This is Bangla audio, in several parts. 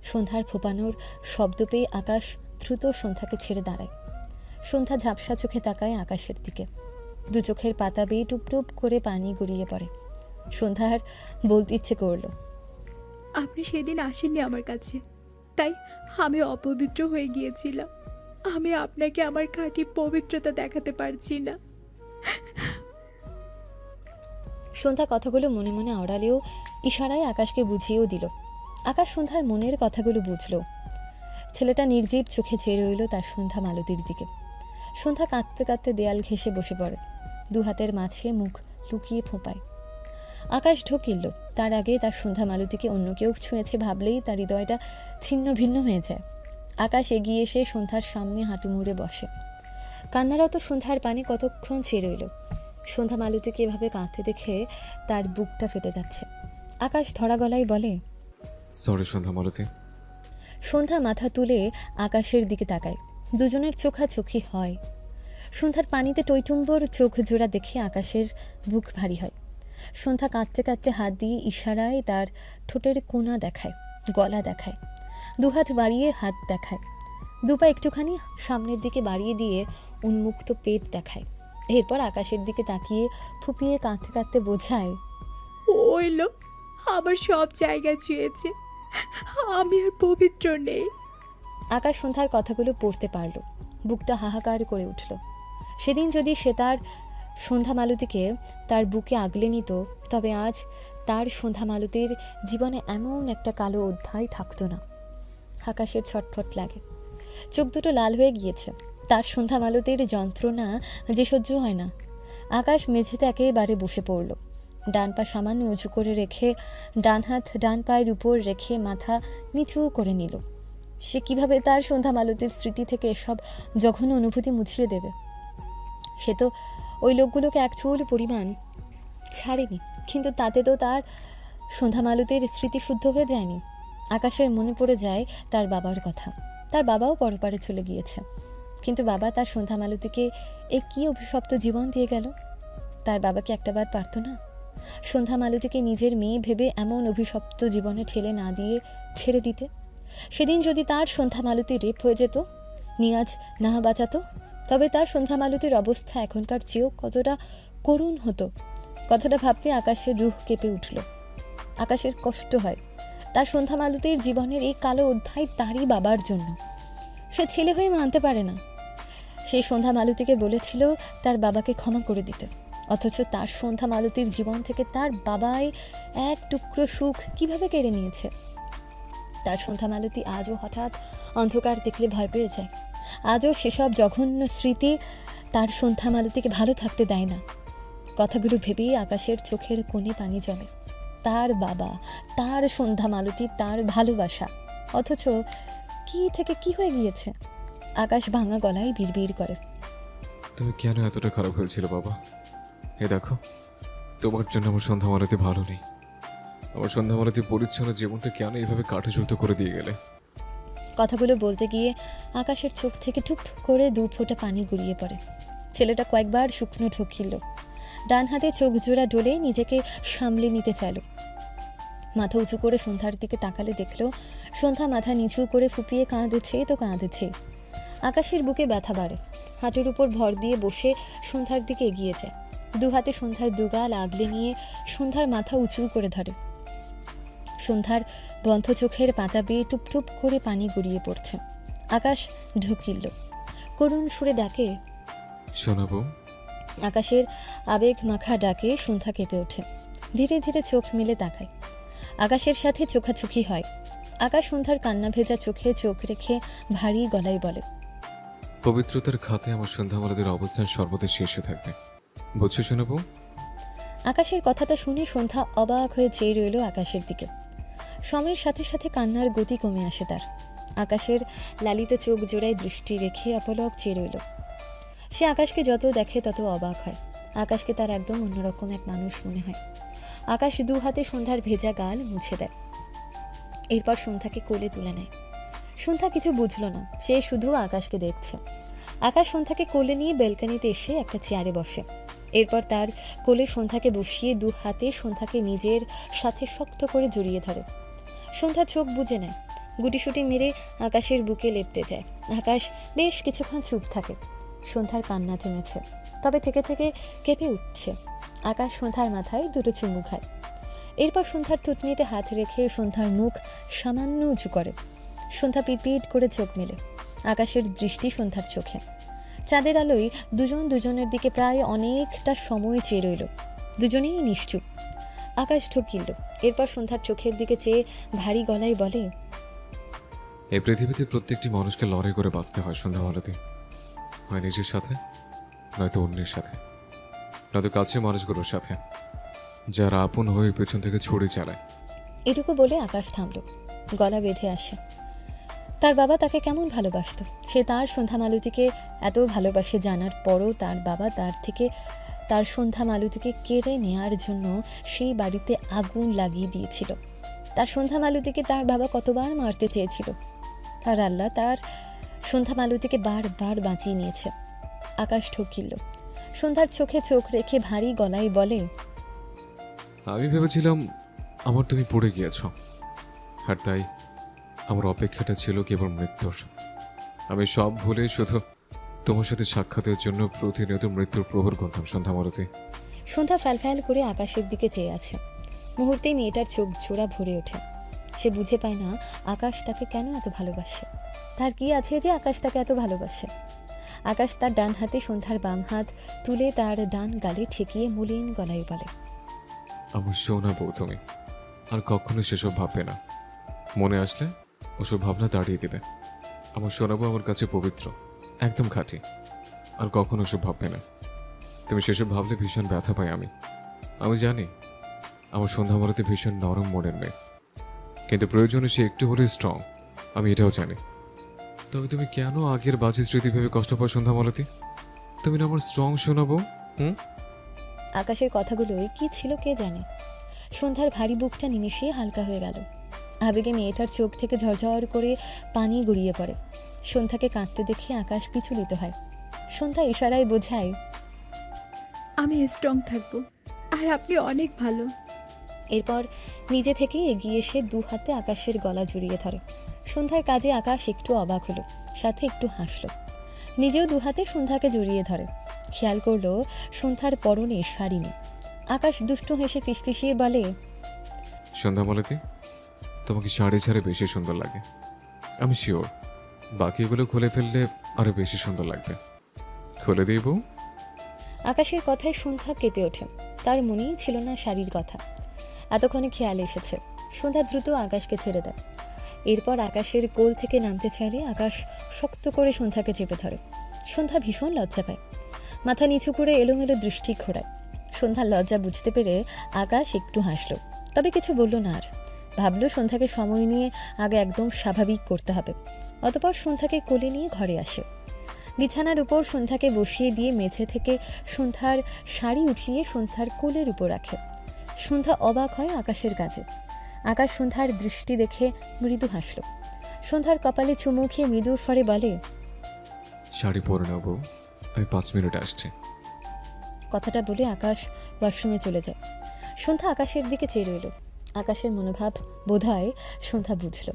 সন্ধ্যার ফোপানোর শব্দ পেয়ে আকাশ দ্রুত সন্ধ্যাকে ছেড়ে দাঁড়ায়। সন্ধ্যা ঝাপসা চোখে তাকায় আকাশের দিকে। দু চোখের পাতা বেয়ে টুপ টুপ করে পানি গড়িয়ে পড়ে। সন্ধ্যার বলতে ইচ্ছে করল, আপনি সেদিন আসেননি আমার কাছে, তাই আমি অপবিত্র হয়ে গিয়েছিলাম। আমি আপনাকে আমার খাঁটি পবিত্রতা দেখাতে পারছি না। সন্ধ্যা কথাগুলো মনে মনে আওড়ালেও ইশারায় আকাশকে বুঝিয়েও দিল। আকাশ সন্ধ্যার মনের কথাগুলো বুঝল। ছেলেটা নির্জীব চোখে চেয়ে রইল তার সন্ধ্যা মালতীর দিকে। সন্ধ্যা কাঁদতে কাঁদতে দেয়াল ঘেঁষে বসে পড়ে, দু হাতের মাঝে মুখ লুকিয়ে ফোঁপায়। আকাশ ঢোকিল, তার আগে তার সন্ধ্যা মালতীকে অন্য কেউ ছুঁয়েছে ভাবলেই তার হৃদয়টা ছিন্ন ভিন্ন হয়ে যায়। আকাশ এগিয়ে এসে সন্ধ্যার সামনে হাঁটু মুড়ে বসে। কান্নারত সন্ধ্যার পানে কতক্ষণ চেয়ে রইল। সন্ধ্যা মালতীকে এভাবে কাঁদতে দেখে তার বুকটা ফেটে যাচ্ছে। আকাশ ধরা গলায় বলে, সরি সন্ধ্যা মালতী। সন্ধ্যা মাথা তুলে আকাশের দিকে তাকায়। দুজনের চোখাচোখি হয়। সন্ধ্যার পানিতে টইটুম্বর চোখ জোড়া দেখে আকাশের বুক ভারী হয়। সন্ধ্যা কাঁদতে কাঁদতে হাত দিয়ে ইশারায় তার ঠোঁটের কোনা দেখায়, গলা দেখায়, দুহাত বাড়িয়ে হাত দেখায়, দুপা একটুখানি সামনের দিকে বাড়িয়ে দিয়ে উন্মুক্ত পেট দেখায়। এরপর আকাশের দিকে তাকিয়ে ফুপিয়ে কাঁদতে কাঁদতে বোঝায়, ওই লোক আমার সব জায়গায় ছুঁয়েছে, আমি আর পবিত্র নেই। আকাশ সন্ধ্যার কথাগুলো পড়তে পারল। বুকটা হাহাকার করে উঠল। সেদিন যদি সে তার সন্ধ্যা মালতীকে তার বুকে আগলে নিত, তবে আজ তার সন্ধ্যা মালতীর জীবনে এমন একটা কালো অধ্যায় থাকতো না। আকাশের ছটফট লাগে, চোখ দুটো লাল হয়ে গিয়েছে। তার সন্ধ্যা মালতীর যন্ত্রণা যে সহ্য হয় না। আকাশ মেঝেতে একেবারে বসে পড়ল। ডান পা সামান্য উঁচু করে রেখে ডান হাত ডান পায়ের উপর রেখে মাথা নিচু করে নিল। সে কিভাবে তার সন্ধ্যা মালতীর স্মৃতি থেকে এসব জঘন্য অনুভূতি মুছিয়ে দেবে? সে তো ওই লোকগুলোকে এক চুল পরিমাণ ছাড়েনি, কিন্তু তাতে তো তার সন্ধ্যা মালতীর স্মৃতি শুদ্ধ হয়ে যায়নি। আকাশের মনে পড়ে যায় তার বাবার কথা। তার বাবাও পরপারে চলে গিয়েছে, কিন্তু বাবা তার সন্ধ্যা মালতীকে এ কী অভিশপ্ত জীবন দিয়ে গেল? তার বাবাকে একটাবার পারত না সন্ধ্যা মালতীকে নিজের মেয়ে ভেবে এমন অভিশপ্ত জীবনে ঠেলে না দিয়ে ছেড়ে দিতে? সেদিন যদি তার সন্ধ্যা মালতী রেপ হয়ে যেত, নিয়াজ না বাঁচাতো, তবে তার সন্ধ্যা মালতীর অবস্থা এখনকার চেয়েও কতটা করুণ হতো। কথাটা ভাবতে আকাশের রুহ কেঁপে উঠল। আকাশের কষ্ট হয় তার সন্ধ্যা মালতীর জীবনের এই কালো অধ্যায় তারই বাবার জন্য। সে ছেলে হয়ে মানতে পারে না। সেই সন্ধ্যা মালতীকে বলেছিল তার বাবাকে ক্ষমা করে দিতে, অথচ তার সন্ধ্যা মালতীর জীবন থেকে তার বাবাই এক টুকরো সুখ কিভাবে কেড়ে নিয়েছে। তার সন্ধ্যা মালতী আজও হঠাৎ অন্ধকার দেখলে ভয় পেয়ে যায়। আজও সেসব জঘন্য স্মৃতি তার সন্ধ্যা মালতীকে ভালো থাকতে দেয় না। কথাগুলো ভেবেই আকাশের চোখের কোণে পানি জমে। তার বাবা, তার সন্ধ্যা মালতী, তার ভালোবাসা, অথচ কি থেকে কি হয়ে গিয়েছে? আকাশ ভাঙা গলায় বিড়বিড় করে, তুমি কেন এতটা খারাপ হয়েছিল বাবা? এ দেখো, তোমার জন্য আমার সন্ধ্যা মালতী ভালো নেই। আমার সন্ধ্যা মালতী পরিচ্ছন্ন জীবনটা কেন এইভাবে কাঠেচুরতো করে দিয়ে গেলে? কথাগুলো বলতে গিয়ে আকাশের চোখ থেকে টুপ করে 2 ফোঁটা পানি গড়িয়ে পড়ে। ছেলেটা কয়েকবার শুকনো ঢোকিল। ডান হাতে চোখ জোড়া ডলে নিজেকে সামলে নিতে চাইল। মাথা উঁচু করে সন্ধ্যার দিকে তাকালে দেখল সন্ধ্যা মাথা নিচু করে ফুপিয়ে কাঁদছে তো কাঁদছে। আকাশের বুকে ব্যথা বাড়ে। হাঁটুর উপর ভর দিয়ে বসে সন্ধ্যার দিকে এগিয়ে যায়। 2 হাতে সন্ধ্যার দুগাল আগলে নিয়ে সন্ধ্যার মাথা উঁচু করে ধরে। সন্ধ্যার বন্ধ চোখের পাতা বেয়ে টুপটুপ করে পানি গড়িয়ে পড়ছে। আকাশ ঢুকিল, করুণ সুরে ডাকে, শোনাবো? আকাশের আবেগ মাখা ডাকে সন্ধ্যা কেঁপে ওঠে। ধীরে ধীরে চোখ মেলে তাকায়। আকাশের সাথে চোখাচোখি হয়। আকাশ সন্ধ্যার কান্না ভেজা চোখে চোখ রেখে ভারী গলায় বলে, পবিত্রতার খাতে আমার সন্ধ্যা মালতীর অবস্থান সর্বদা শীর্ষে থাকবে, বুঝছো শোনাবো? আকাশের কথাটা শুনে সন্ধ্যা অবাক হয়ে চেয়ে রইল আকাশের দিকে। সময়ের সাথে সাথে কান্নার গতি কমে আসে তার। আকাশের লালিত চোখ জোড়ায় দৃষ্টি রেখে অপলক চেয়ে রইল। সে আকাশকে যত দেখে তত অবাক হয়। আকাশকে তার একদম অন্যরকম এক মানুষ মনে হয়। আকাশ 2 হাতে সন্ধ্যার ভেজা গাল মুছে দেয়। এরপর সন্ধ্যাকে কোলে তুলে নেয়। সন্ধ্যা কিছু বুঝল না, সে শুধু আকাশকে দেখছে। আকাশ সন্ধ্যাকে কোলে নিয়ে বেলকানিতে এসে একটা চেয়ারে বসে। এরপর তার কোলে সন্ধ্যাকে বসিয়ে দু হাতে সন্ধ্যাকে নিজের সাথে শক্ত করে জড়িয়ে ধরে। সন্ধ্যা চোখ বুজে নেয়, গুটিসুটি মেরে আকাশের বুকে লেপটে যায়। আকাশ বেশ কিছুক্ষণ চুপ থাকে। সন্ধ্যার কান্না থেমেছে, তবে থেকে থেকে কেঁপে উঠছে। আকাশ সন্ধ্যার মাথায় দুটো চুমু খায়। এরপর সন্ধ্যার থুতনিতে হাত রেখে সন্ধ্যার মুখ সামান্য উঁচু করে। সন্ধ্যা পিটপিট করে চোখ মেলে। আকাশের দৃষ্টি সন্ধ্যার চোখে। চাঁদের আলোয় দুজন দুজনের দিকে প্রায় অনেকটা সময় চেয়ে রইল। দুজনেই নিশ্চুপ। আকাশ ঢুকিল। এরপর সন্ধ্যার চোখের দিকে চেয়ে ভারী গলায় বলে, এই পৃথিবীতে প্রত্যেকটি মানুষকে লড়াই করে বাঁচতে হয় সন্ধ্যামালতী। হয় নিজের সাথে, নয়তো অন্যের সাথে, নয়তো কাছের মানুষগুলোর সাথে, যারা আপন হয়ে পেছন থেকে ছুরি চালায়। এটুকু বলে আকাশ থামল। গলা বেঁধে আসে। তার বাবা তাকে কেমন ভালোবাসত, সে তার সন্ধ্যা মালতীকে এত ভালোবাসে জানার পরও তার বাবা তার থেকে তার সন্ধ্যা মালতীকে কেড়ে নেওয়ার জন্য সেই বাড়িতে আগুন লাগিয়ে দিয়েছিল। তার সন্ধ্যা মালতীকে তার বাবা কতবার মারতে চেয়েছিল, আর আল্লাহ তার সন্ধ্যা মালতীকে বারবার বাঁচিয়ে নিয়েছে। আকাশ ঠকিল। সন্ধ্যার চোখে চোখ রেখে ভারী গলায় বলে, আমি ভেবেছিলাম আমার তুমি পড়ে গিয়েছ, আর তাই আমার অপেক্ষাটা ছিল কেবল মৃত্যুর। আমি সব ভুলে শুধু তোমার সাথে সাক্ষাতের জন্য প্রতিনিয়ত মৃত্যুর প্রহর গুনতাম সন্ধ্যামালতী। সন্ধ্যা ফ্যালফ্যাল করে আকাশের দিকে চেয়ে আছে। মুহূর্তেই মেয়েটার চোখ জোড়া ভরে ওঠে। সে বুঝে পায় না আকাশ তাকে কেন এত ভালোবাসে। তার কি আছে যে আকাশ তাকে এত ভালোবাসে? আকাশ তার ডান হাতে সন্ধ্যার বাম হাত তুলে তার ডান গালে ঠেকিয়ে মলিন গলায় বলে, আমার সোনা বউ তুমি, আর কখনো সেসব ভাববে না। মনে আসলে ওসব ভাবনা দাঁড়িয়ে দেবে। আমার সোনা বউ আমার কাছে পবিত্র, একদম খাঁটি, আর কখনো ওসব ভাববে না। তুমি সেসব ভাবলে ভীষণ ব্যথা পাই আমি। আমি জানি আমার সন্ধ্যামালতী ভীষণ নরম মনের মেয়ে, কিন্তু প্রয়োজনে সে একটু হলেও স্ট্রং, আমি এটাও জানি। তবে তুমি কেন আগের বাজে স্মৃতি ভেবে কষ্ট পাও সন্ধ্যামালতী? তুমি না আমার স্ট্রং শোনাবো। আকাশের কথাগুলোই কি ছিল কে জানে। সন্ধ্যার ভারী বুকটা নিমিষেই হালকা হয়ে গেল। আবেগে মেয়েটার চোখ থেকে ঝরঝর করে পানি গড়িয়ে পড়ে। সন্ধ্যাকে কাঁদতে দেখে আকাশ পিছুলিত হয়। সন্ধ্যা ইশারায় বোঝায়, আমি স্ট্রং থাকবো, আর আপনি অনেক ভালো। এরপর নিজে থেকেই এগিয়ে এসে দু হাতে আকাশের গলা জড়িয়ে ধরে। সন্ধ্যার কাজে আকাশ একটু অবাক হলো, সাথে একটু হাসলো। নিজেও দু হাতে সন্ধ্যাকে জড়িয়ে ধরে। খেয়াল করলো সন্ধ্যার পরনে শাড়ি নেই। আকাশ দুষ্টু হেসে ফিসফিসিয়ে বলে, সন্ধ্যামালতী, তোমাকে শাড়ি ছাড়ে বেশি সুন্দর লাগে। আমি শিওর বাকিগুলো খুলে ফেললে আরো বেশি সুন্দর লাগবে। খুলে দিব? আকাশের কথায় সন্ধ্যা কেঁপে ওঠে। তার মনেই ছিল না শাড়ির কথা। এতক্ষণে খেয়াল এসেছে। সন্ধ্যা দ্রুত আকাশকে ছেড়ে দেয়। এরপর আকাশের কোল থেকে নামতে চাইলে আকাশ শক্ত করে সন্ধ্যাকে চেপে ধরে। সন্ধ্যা ভীষণ লজ্জা পায়। মাথা নিচু করে এলোমেলো দৃষ্টি ঘোরায়। সন্ধ্যার লজ্জা বুঝতে পেরে আকাশ একটু হাসল, তবে কিছু বলল না আর। ভাবল সন্ধ্যাকে সময় নিয়ে আগে একদম স্বাভাবিক করতে হবে। অতপর সন্ধ্যাকে কোলে নিয়ে ঘরে আসে। বিছানার উপর সন্ধ্যাকে বসিয়ে দিয়ে মেঝে থেকে সন্ধ্যার শাড়ি উঠিয়ে সন্ধ্যার কোলের উপর রাখে। সন্ধ্যা অবাক হয় আকাশের কাজে। আকাশ সন্ধ্যার দৃষ্টি দেখে মৃদু হাসল। সন্ধ্যার কপালে চুমু খেয়ে মৃদু স্বরে বলে, শাড়ি পরে নেব, আমি 5 মিনিট আসছি। কথাটা বলে আকাশ ওয়াশরুমে চলে যায়। সন্ধ্যা আকাশের দিকে চেয়ে রইল। আকাশের মনোভাব বোধহয় সন্ধ্যা বুঝল।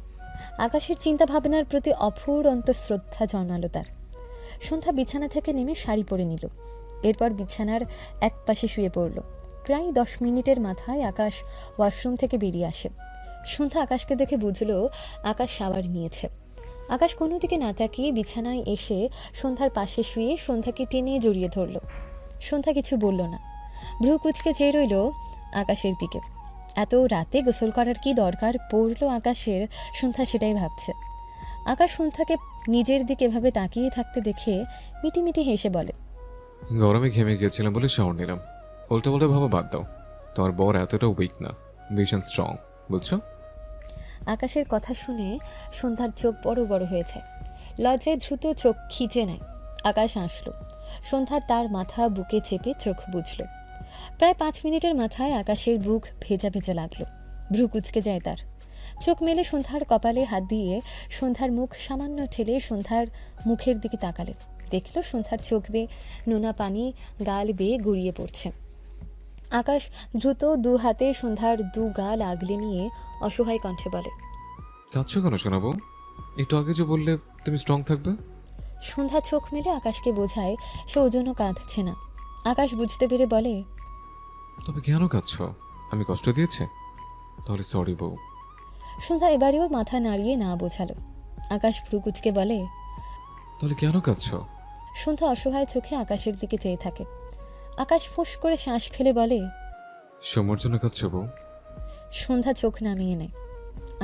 আকাশের চিন্তা ভাবনার প্রতি অফুরন্ত শ্রদ্ধা জন্মালো তার। সন্ধ্যা বিছানা থেকে নেমে শাড়ি পরে নিল। এরপর বিছানার এক পাশে শুয়ে পড়ল। প্রায় 10 মিনিটের মাথায় আকাশ ওয়াশরুম থেকে বেরিয়ে আসে। সন্ধ্যা আকাশকে দেখে বুঝল আকাশ শাওয়ার নিয়েছে। আকাশ কোনো দিকে না তাকিয়ে বিছানায় এসে সন্ধ্যার পাশে শুয়ে সন্ধ্যাকে টেনে জড়িয়ে ধরল। সন্ধ্যা কিছু বলল না, ভ্রু কুচকে চেয়ে রইল আকাশের দিকে। এত রাতে গোসল করার কি দরকার পড়ল আকাশের, সন্ধ্যা সেটাই ভাবছে। আকাশ সন্ধ্যাকে নিজের দিকে এভাবে তাকিয়ে থাকতে দেখে মিটিমিটি হেসে বলে, গরমে ঘেমে গিয়েছিলাম বলে শাওয়ার নিলাম। উল্টো পাল্টা ভাবা বাদ দাও, তোমার বর এতটা উইক না, ভীষণ স্ট্রং, বুঝছো? আকাশের কথা শুনে সন্ধ্যার চোখ বড় বড় হয়েছে। লজ্জায় দ্রুত চোখ খিচে নেয়। আকাশ হাসল। সন্ধ্যা তার মাথা বুকে চেপে চোখ বুঝল। প্রায় 5 মিনিটের মাথায় আকাশের বুক ভেজা ভেজা লাগলো। ভ্রু কুচকে যায় তার। চোখ মেলে সন্ধ্যার কপালে হাত দিয়ে সন্ধ্যার মুখ সামান্য ঠেলে সন্ধ্যার মুখের দিকে তাকালেন। দেখল সন্ধ্যার চোখ বেয়ে নোনা পানি গাল বেয়ে গড়িয়ে পড়ছে। আকাশ দ্রুত দু হাতে সন্ধ্যার দু গাল আগলে নিয়ে অসহায় কণ্ঠে বলে, কাঁদছো কেন শোনাবো? একটু আগে যে বললে তুমি স্ট্রং থাকবে। সন্ধ্যা চোখ মেলে আকাশকে বোঝায় সে ওজনও কাঁদছে না। আকাশ বুঝতে পেরে বলে, তবে কেন কাঁদছো? আমি কষ্ট দিয়েছি? তাহলে সরি বউ। সন্ধ্যা এবারেও মাথা নাড়িয়ে না বোঝালো। আকাশ ভ্রু কুঁচকে বলে, তাহলে কেন কাঁদছো? সন্ধ্যা অসহায় চোখে আকাশের দিকে চেয়ে থাকে। আকাশ ফোঁস করে শ্বাস ফেলে বলে, সময়ের জন্য কাঁদছো বউ? সন্ধ্যা চোখ নামিয়ে নেয়।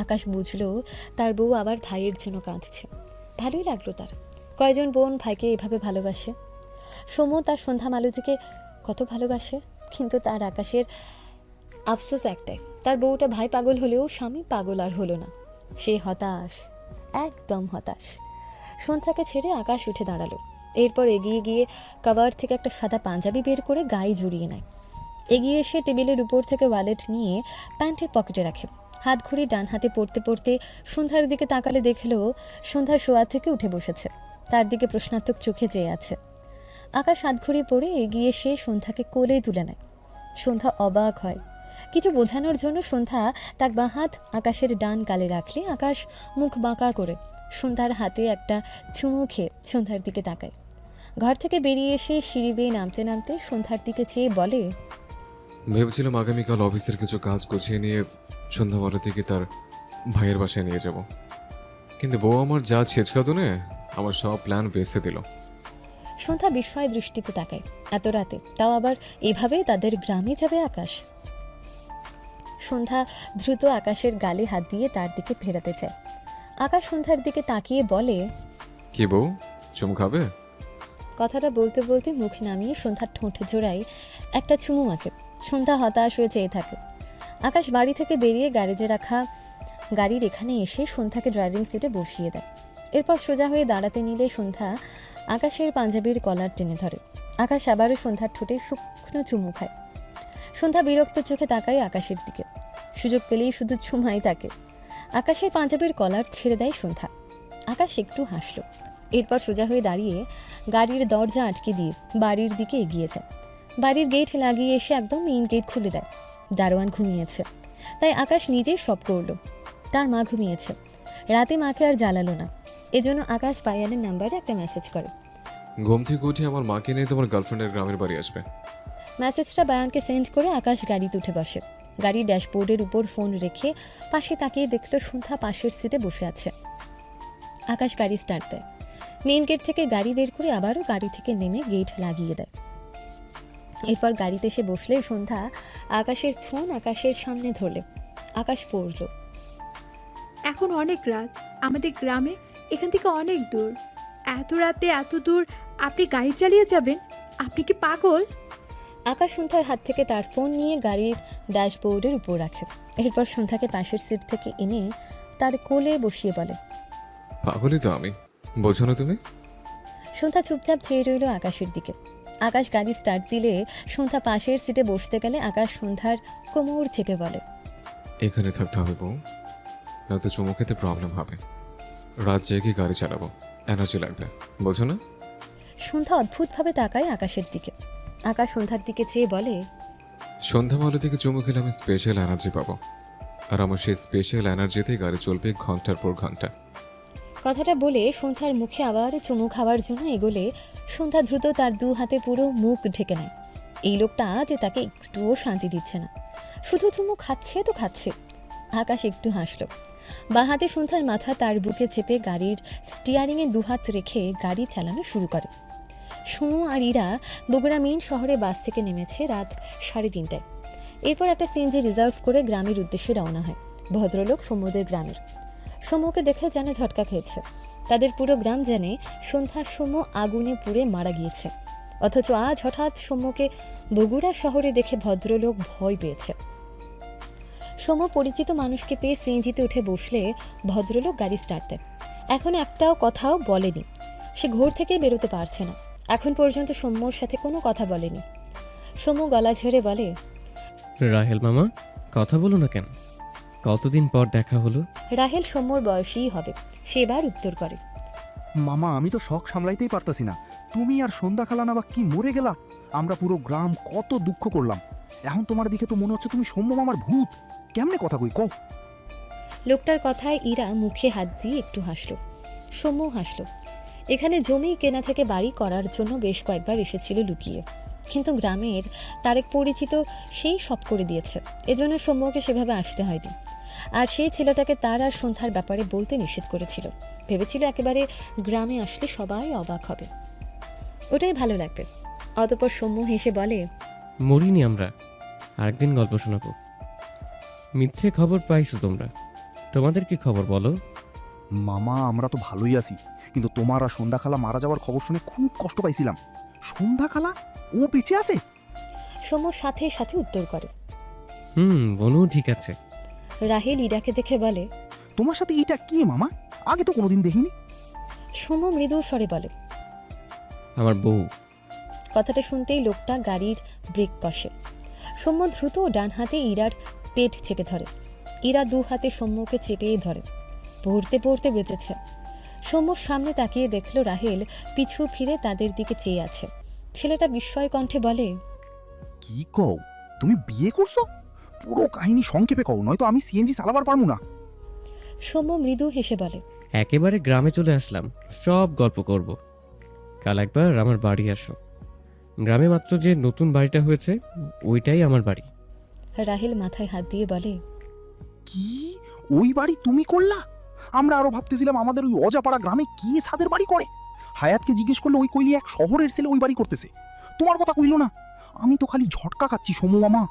আকাশ বুঝলো তার বউ আবার ভাইয়ের জন্য কাঁদছে। ভালোই লাগলো তার। কয়জন বোন ভাইকে এভাবে ভালোবাসে? সমু তার সন্ধ্যা মালতীকে কত ভালোবাসে, কিন্তু তার আকাশের আফসোস একটাই, তার বউটা ভাই পাগল হলেও স্বামী পাগল আর হলো না। সে হতাশ, একদম হতাশ। সন্ধ্যাকে ছেড়ে আকাশ উঠে দাঁড়ালো। এরপর এগিয়ে গিয়ে কভার থেকে একটা সাদা পাঞ্জাবি বের করে গায়ে জড়িয়ে নেয়। এগিয়ে এসে টেবিলের উপর থেকে ওয়ালেট নিয়ে প্যান্টের পকেটে রাখে। হাত ঘড়ি ডান হাতে পড়তে পড়তে সন্ধ্যার দিকে তাকালে দেখলো সন্ধ্যা শোয়া থেকে উঠে বসেছে, তার দিকে প্রশ্নাত্মক চোখে চেয়ে আছে। আকাশ হাত ঘড়ি পরে এগিয়ে এসে সন্ধ্যাকে কোলে তুলে নেয়। সন্ধ্যা অবাক হয়। কিছু বোঝানোর জন্য সন্ধ্যা তার বাঁ হাত আকাশের ডান গালে রাখলে আকাশ মুখ বাঁকা করে সন্ধ্যার হাতে একটা চুমু খেয়ে সন্ধ্যার দিকে তাকায়। ঘর থেকে বেরিয়ে এসে সিঁড়ি বেয়ে নামতে নামতে সন্ধ্যার দিকে চেয়ে বলে, ভেবেছিলাম আগামীকাল অফিসের কিছু কাজ গুছিয়ে নিয়ে সন্ধ্যাবেলা থেকে তার ভাইয়ের বাসায় নিয়ে যাব, কিন্তু বউ আমার যা ছেচকা দুনে আমার সব প্ল্যান ভেস্তে দিল। সন্ধ্যা বিস্ময় দৃষ্টিতে তাকায়। এত রাতে, তাও আবার এভাবে তাদের গ্রামে যাবে আকাশ? সন্ধ্যা দ্রুত আকাশের গালে হাত দিয়ে তার দিকে ফেরাতে চায়। আকাশ সন্ধ্যার দিকে তাকিয়ে বলে, কি বউ, চুমু খাবে? কথাটা বলতে বলতে মুখ নামিয়ে সন্ধ্যার ঠোঁট জোড়ায় একটা চুমু আঁকে। সন্ধ্যা হতাশ হয়ে চেয়ে থাকে। আকাশ বাড়ি থেকে বেরিয়ে গ্যারেজে রাখা গাড়ির এখানে এসে সন্ধ্যাকে ড্রাইভিং সিটে বসিয়ে দেয়। এরপর সোজা হয়ে দাঁড়াতে নিলে সন্ধ্যা আকাশের পাঞ্জাবির কলার টেনে ধরে। আকাশ আবারও সন্ধ্যার ঠোঁটে শুকনো চুমু খায়। সন্ধ্যা বিরক্ত চোখে তাকায় আকাশের দিকে। সুযোগ পেলেই শুধু চুমাই তাকে। আকাশের পাঞ্জাবির কলার ছেড়ে দেয় সন্ধ্যা। আকাশ একটু হাসল। এরপর সোজা হয়ে দাঁড়িয়ে গাড়ির দরজা আটকে দিয়ে বাড়ির দিকে এগিয়ে যায়। বাড়ির গেট লাগিয়ে এসে একদম মেইন গেট খুলে দেয়। দারোয়ান ঘুমিয়েছে, তাই আকাশ নিজেই সব করলো। তার মা ঘুমিয়েছে, রাতে মাকে আর জ্বালালো না। এজন্য আকাশ পায়ানের নাম্বারে একটা মেসেজ করে। ঘুম থেকে উঠে আমার মাকে নিয়ে তোমার গার্লফ্রেন্ডের গ্রামের বাড়ি আসবে। মেসেজটা বায়ানকে সেন্ড করে আকাশ গাড়িতে উঠে বসে। গাড়ির ড্যাশবোর্ডের উপর ফোন রেখে পাশে তাকিয়ে দেখলো সন্ধ্যা পাশের সিটে বসে আছে। আকাশ গাড়ি স্টার্ট দেয়। মেইন গেট থেকে গাড়ি বের করে আবারও গাড়ি থেকে নেমে গেট লাগিয়ে দেয়। এরপর গাড়িতে এসে বসলে সন্ধ্যা আকাশের ফোন আকাশের সামনে ধরলে। আকাশ পড়ল, এখন অনেক রাত, আমাদের গ্রামে এখান থেকে অনেক দূর। এত রাতে এত দূর আপনি গাড়ি চালিয়ে যাবেন? আপনি কি পাগল? আকাশ সন্ধ্যার হাত থেকে তার ফোন নিয়ে গাড়ির ড্যাশবোর্ডের উপর রাখে। এরপর সন্ধ্যাকে পাশের সিট থেকে এনে তার কোলে বসিয়ে বলে, পাগলই তো আমি, বোঝো না তুমি? সন্ধ্যা চুপচাপ চেয়ে রইল আকাশের দিকে। আকাশ গাড়ি স্টার্ট দিলে সন্ধ্যা পাশের সিটে বসতে গেলে আকাশ সন্ধ্যার কোমর চেপে বলে, এখানে থাকতে হবে বউ, নয়তো চুমু খেতে প্রবলেম হবে। রাত জেগে গাড়ি চালাবো, এনার্জি লাগবে, বোঝো না? সন্ধ্যা অদ্ভুতভাবে তাকায় আকাশের দিকে। আকাশ সন্ধ্যার দিকে চেয়ে বলে, সন্ধ্যাবেলা থেকে চুমু খেলে আমি স্পেশাল এনার্জি পাবো, আর আমার সেই স্পেশাল এনার্জিতেই গাড়ি চলবে ঘন্টার পর ঘন্টা। কথাটা বলে সন্ধ্যার মুখে আবার চুমু খাওয়ার জন্য এগোলে সন্ধ্যা দ্রুত তার দু হাতে পুরো মুখ ঢেকে নেয়। এই লোকটা যে তাকে একটুও শান্তি দিচ্ছে না, শুধু চুমু খাচ্ছে তো খাচ্ছে। আকাশ একটু হাসল। বাঁ হাতে সন্ধ্যার মাথা তার বুকে চেপে গাড়ির স্টিয়ারিংয়ে দুহাত রেখে গাড়ি চালানো শুরু করে। সুমু আর ইরা বগুড়া মেইন শহরে বাস থেকে নেমেছে রাত 3:30টায়। এরপর একটা সিএনজি রিজার্ভ করে গ্রামের উদ্দেশ্যে রওনা হয়। ভদ্রলোক সমুদের গ্রামের। সমুকে দেখে যেন ঝটকা খেয়েছে। তাদের পুরো গ্রাম জানে সন্ধ্যার সমু আগুনে পুড়ে মারা গিয়েছে, অথচ আজ হঠাৎ সমুকে বগুড়া শহরে দেখে ভদ্রলোক ভয় পেয়েছে। সমু পরিচিত মানুষকে পেয়ে সিএনজিতে উঠে বসলে ভদ্রলোক গাড়ি স্টার্ট দেয়। এখন একটাও কথাও বলেনি। সে ঘর থেকে বেরোতে পারছে না। এখন পর্যন্ত সৌম্যর সাথে কোনো কথা বলেনি। সমু গলা ঝেড়ে বলে, রাহেল মামা, কথা বলো না কেন? কতদিন পর দেখা হলো। রাহেল সৌম্যর বয়সীই হবে। সে এবার উত্তর করে, মামা আমি তো শখ সামলাইতেই পারতাছি না, তুমি আর সন্ধ্যা খালা না বা কি মরে গেলা? আমরা পুরো গ্রাম কত দুঃখ করলাম। এখন তোমার দিকে তো মনে হচ্ছে তুমি সৌম্য মামার ভূত। কেমনে কথা কই কও? লোকটার কথায় ইরা মুখে হাত দিয়ে একটু হাসল। সৌম্যও হাসল। এখানে জমি কেনা থেকে বাড়ি করার জন্য বেশ কয়েকবার এসেছিল লুকিয়ে, কিন্তু গ্রামের তার এক পরিচিত সেই সব করে দিয়েছে। এজন্য সৌম্যকে সেভাবে আসতে হয়নি। আর সেই ছেলেটাকে তার আর সন্ধ্যার ব্যাপারে বলতে নিষেধ করেছিল। ভেবেছিল একেবারে গ্রামে আসলে সবাই অবাক হবে, ওটাই ভালো লাগবে। অতঃপর সৌম্য হেসে বলে, মরিনি আমরা, আরেকদিন গল্প শোনাবো। মিথ্যে খবর পাইছো তোমরা, তোমাদের কি খবর বলো? মামা আমরা তো ভালোই আছি, কিন্তু তোমার আর সন্ধ্যা খালা মারা যাওয়ার খবর শুনে খুব কষ্ট পাইছিলাম। সন্ধ্যা খালা ও বেঁচে আছে? সৌম্য সাথে সাথে উত্তর করে। বনু ঠিক আছে। রাহেল ইরাকে দেখে বলে, তোমার সাথে এটা কি মামা? আগে তো কোনোদিন দেখিনি। সৌম্য মৃদু স্বরে বলে। আমার বউ। কথাটা শুনতেই লোকটা গাড়ির ব্রেক কষে। সৌম্য দ্রুত ডান হাতে ইরার পেট চেপে ধরে। ইরা দু হাতে সৌম্যকে চেপেই ধরে। পড়তে পড়তে বেঁচেছে। সৌম্যর সামনে তাকিয়ে দেখল রাহেল পিছু ফিরে তাদের দিকে চেয়ে আছে। ছেলেটা বিস্ময় কণ্ঠে বলে, কি কও, তুমি বিয়ে করছো? পুরো কাহিনী সংক্ষেপে কও, নয়তো আমি সিএনজি চালাবার পারবো না। সৌম্য মৃদু হেসে বলে, একেবারে গ্রামে চলে আসলাম, সব গল্প করব। কাল একবার আমার বাড়ি আসো। গ্রামে মাত্র যে নতুন বাড়িটা হয়েছে ওইটাই আমার বাড়ি। রাহেল মাথায় হাত দিয়ে বলে, কি ওই বাড়ি তুমি করলা? আমরা আরো ভাবতেছিলাম আমাদের ওই অজাপাড়া গ্রামে কি ছাদের বাড়ি করে। হায়াতকে জিজ্ঞেস করলে ওই কইলি এক শহরের ছেলে ওই বাড়ি করতেছে। তোমার কথা কইলো না? আমি তো খালি ঝটকা খাচ্ছি সৌম্য মামা।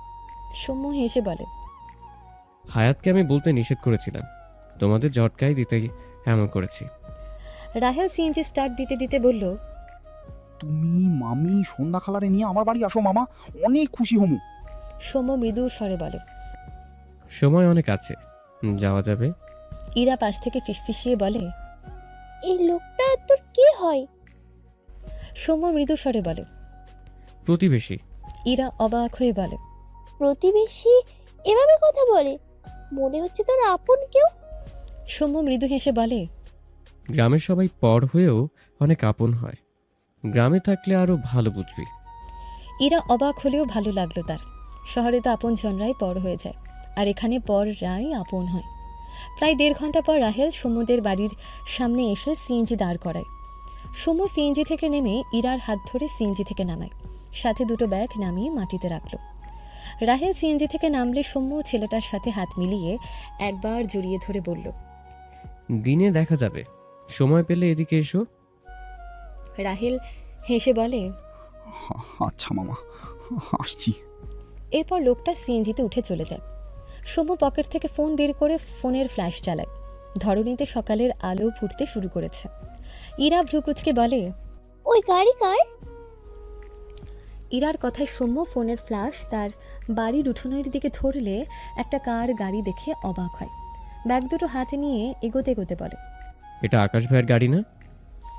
সৌম্য হেসে বলে, হায়াতকে আমি বলতে নিষেধ করেছিলাম, তোমাদের ঝটকাই দিতে এমন করেছি। রাহেল সিএনজি স্টার্ট দিতে দিতে বলল, তুমি মামি সন্ধ্যা খালারে নিয়ে আমার বাড়ি আসো মামা, অনেক খুশি হমু। সৌম্য মৃদু স্বরে বলে। সময় অনেক আছে, যাওয়া যাবে। ইরা পাশ থেকে ফিসফিসিয়ে বলে, এই লোকটা তোর কি হয়? সৌম্য মৃদু স্বরে বলে। প্রতিবেশী। ইরা অবাক হয়ে বলে, প্রতিবেশী এভাবে কথা বলে? মনে হচ্ছে তোর আপন কেউ। সৌম্য মৃদু হেসে বলে, গ্রামের সবাই পর হয়েও অনেক আপন হয়, গ্রামে থাকলে আরো ভালো বুঝবি। ইরা অবাক হলেও ভালো লাগলো তার। শহরে তো আপন জনরাই পর হয়ে যায়, আর এখানে পররাই আপন হয়। প্রায় 1.5 ঘন্টা পর রাহেল সৌম্যদের বাড়ির সামনে এসে সিএনজি দাঁড় করায়। সৌম্য সিএনজি থেকে নেমে ইরার হাত ধরে সিএনজি থেকে নামায়, সাথে দুটো ব্যাগ নামিয়ে মাটিতে রাখল। রাহেল সিএনজি থেকে নামলে সৌম্য ছেলেটার সাথে হাত মিলিয়ে একবার জড়িয়ে ধরে বলল, দিনে দেখা যাবে, সময় পেলে এদিকে এসো। রাহেল হেসে বলে, আচ্ছা মামা, আসছি। এরপর লোকটা সিএনজিতে উঠে চলে যায়। সৌম্য পকেট থেকে ফোন বের করে ফোনের ফ্ল্যাশ চালায়। ধরণীতে সকালের আলো ফুটতে শুরু করেছে। ইরা ভ্রুকুচকে বলে, ওই গাড়ি কার? ইরার কথায় সৌম্য ফোনের ফ্ল্যাশ তার বাড়ির উঠোনের দিকে ধরলে একটা কার গাড়ি দেখে অবাক হয়। ব্যাগ দুটো হাতে নিয়ে এগোতে এগোতে বলে, এটা আকাশ ভাইয়ের গাড়ি না?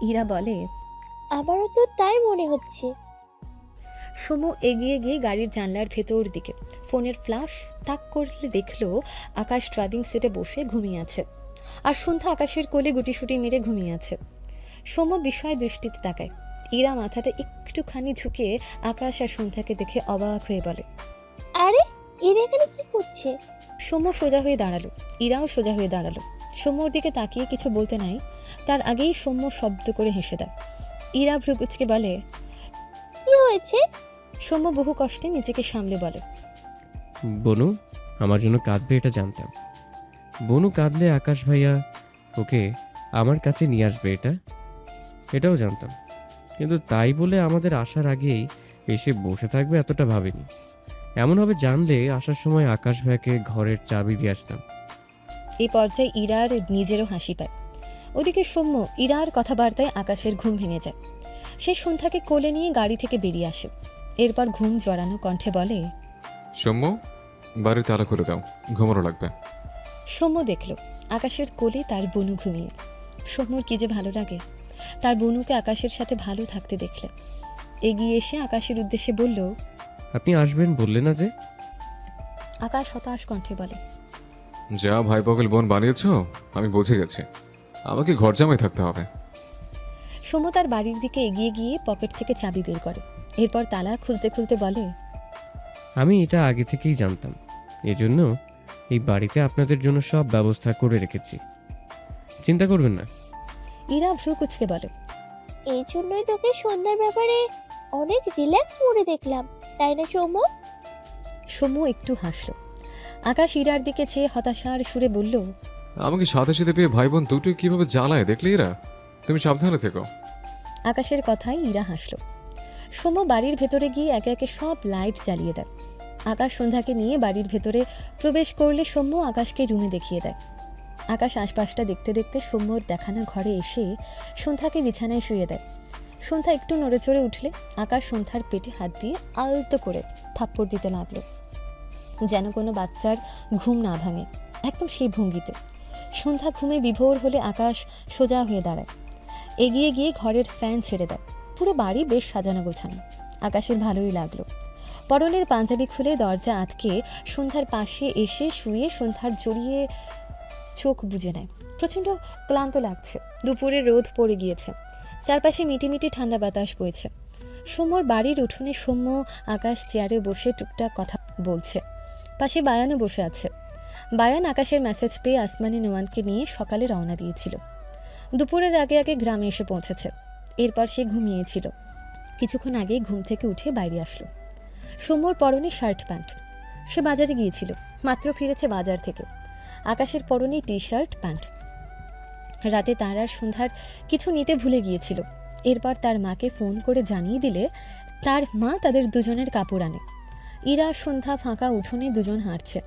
ইরা বলে। আমারও তো তাই মনে হচ্ছে। সৌম্য এগিয়ে গিয়ে গাড়ির জানলার ভেতর দিকে ফোনের ফ্ল্যাশ তাক করলে দেখল আকাশ ড্রাইভিং সিটে বসে ঘুমিয়ে আছে, আর সন্ধ্যা আকাশের কোলে গুটিসুটি মেরে ঘুমিয়ে আছে। সৌম্য বিস্ময় দৃষ্টিতে তাকায়। ইরা মাথাটা একটুখানি ঝুঁকে আকাশ আর সন্ধ্যাকে দেখে অবাক হয়ে বলে, আরে এরা এখানে কি করছে? সৌম্য সোজা হয়ে দাঁড়ালো। ইরাও সোজা হয়ে দাঁড়ালো। সৌম্যর দিকে তাকিয়ে কিছু বলতে নাই, তার আগেই সৌম্য শব্দ করে হেসে দেয়। ইরা ভ্রুকুচকে বলে, কি হয়েছে? সৌম্য বহু কষ্টে নিজেকে সামলে বলে, বনু আমার জন্য কাঁদবে এটা জানতাম। বনু কাঁদলে আকাশ ভাইয়া ওকে আমার কাছে নিয়ে আসবে এটাও জানতাম, কিন্তু তাই বলে আমাদের আসার আগেই এসে বসে থাকবে এতটা ভাবিনি। এমন হবে জানলে আসার সময় আকাশ ভাইয়াকে ঘরের চাবি দিয়ে আসতাম। এই পর্যায়ে ইরার নিজেরও হাসি পায়। ওদিকে সৌম্য ইরার কথাবার্তায় আকাশের ঘুম ভেঙে যায়। সে সন্ধ্যাকে কোলে নিয়ে গাড়ি থেকে বেরিয়ে আসে। এরপর ঘুম জড়ানো কণ্ঠে বলে, সৌম্য, বাড়ি তালা খুলে দাও, ঘুমানো লাগবে। সৌম্য দেখল আকাশের কোলে তার বনু ঘুমিয়ে। সৌম্যর কি যে ভালো লাগে তার বনুকে আকাশের সাথে ভালো থাকতে দেখলে। এগিয়ে এসে আকাশের উদ্দেশ্যে বলল, আপনি আসবেন বললে না যে? আকাশ হতাশ কণ্ঠে বলে, যা ভাই পকেল বোন বানিয়েছ আমি বুঝে গেছি, আমাকে ঘর জামাই থাকতে হবে। সৌম্য তার বাড়ির দিকে এগিয়ে গিয়ে পকেট থেকে চাবি বের করে, এরপর তালা খুলতে খুলতে বলে, আমি এটা আগে থেকেই জানতাম, এজন্য এই বাড়িতে আপনাদের জন্য সব ব্যবস্থা করে রেখেছি, চিন্তা করবেন না। ইরা ভ্রু কুচকে বলে, এই জন্যই তোকে সন্ধ্যার ব্যাপারে অনেক রিল্যাক্স মোডে দেখলাম, তাই না সৌম্য? সৌম্য একটু হাসল। আকাশ ইরার দিকে চেয়ে হতাশার সুরে বলল, আমাকে সাথে সাথে পেয়ে ভাই বোন দুটোই কিভাবে জ্বালায় দেখলি এরা। তুমি সাবধানে থেকো। আকাশের কথায় ইরা হাসল। সৌম্য বাড়ির ভেতরে গিয়ে একে একে সব লাইট জ্বালিয়ে দেয়। আকাশ সন্ধ্যাকে নিয়ে বাড়ির ভেতরে প্রবেশ করলে সৌম্য আকাশকে রুমে দেখিয়ে দেয়। আকাশ আশপাশটা দেখতে দেখতে সৌম্যর দেখানো ঘরে এসে সন্ধ্যাকে বিছানায় শুয়ে দেয়। সন্ধ্যা একটু নড়েচড়ে উঠলে আকাশ সন্ধ্যার পেটে হাত দিয়ে আলতো করে থাপ্পড় দিতে লাগলো, যেন কোনো বাচ্চার ঘুম না ভাঙে, একদম সেই ভঙ্গিতে। সন্ধ্যা ঘুমে বিভোর হলে আকাশ সোজা হয়ে দাঁড়ায়, এগিয়ে গিয়ে ঘরের ফ্যান ছেড়ে দেয়। পুরো বাড়ি বেশ সাজানো গোছানো। আকাশের ভালোই লাগলো। পরনের পাঞ্জাবি খুলে দরজা আটকে সন্ধ্যার পাশে এসে শুয়ে সন্ধ্যার জড়িয়ে চোখ বুজে নেয়। প্রচণ্ড ক্লান্ত লাগছে। দুপুরে রোদ পড়ে গিয়েছে, চারপাশে মিটিমিটি ঠান্ডা বাতাস বইছে। সৌম্যর বাড়ির উঠোনে সৌম্য আকাশ চেয়ারে বসে টুকটাক কথা বলছে। পাশে বায়ানও বসে আছে। বায়ান আকাশের মেসেজ পেয়ে আসমানি নোয়ানকে নিয়ে সকালে রওনা দিয়েছিল। দুপুরের আগে আগে গ্রামে এসে পৌঁছেছে। এরপর সে ঘুমিয়েছিল। কিছুক্ষণ আগেই ঘুম থেকে উঠে বাইরে আসলো। সৌম্যর পরনে শার্ট প্যান্ট। সে বাজারে গিয়েছিল, মাত্র ফিরেছে বাজার থেকে। আকাশের পরনে টি শার্ট প্যান্ট। রাতে তার আর সন্ধ্যার কিছু নিতে ভুলে গিয়েছিল। এরপর তার মাকে ফোন করে জানিয়ে দিলে তার মা তাদের দুজনের কাপড় আনে। ইরা সন্ধ্যা ফাঁকা উঠোনে দুজন হাঁটছে,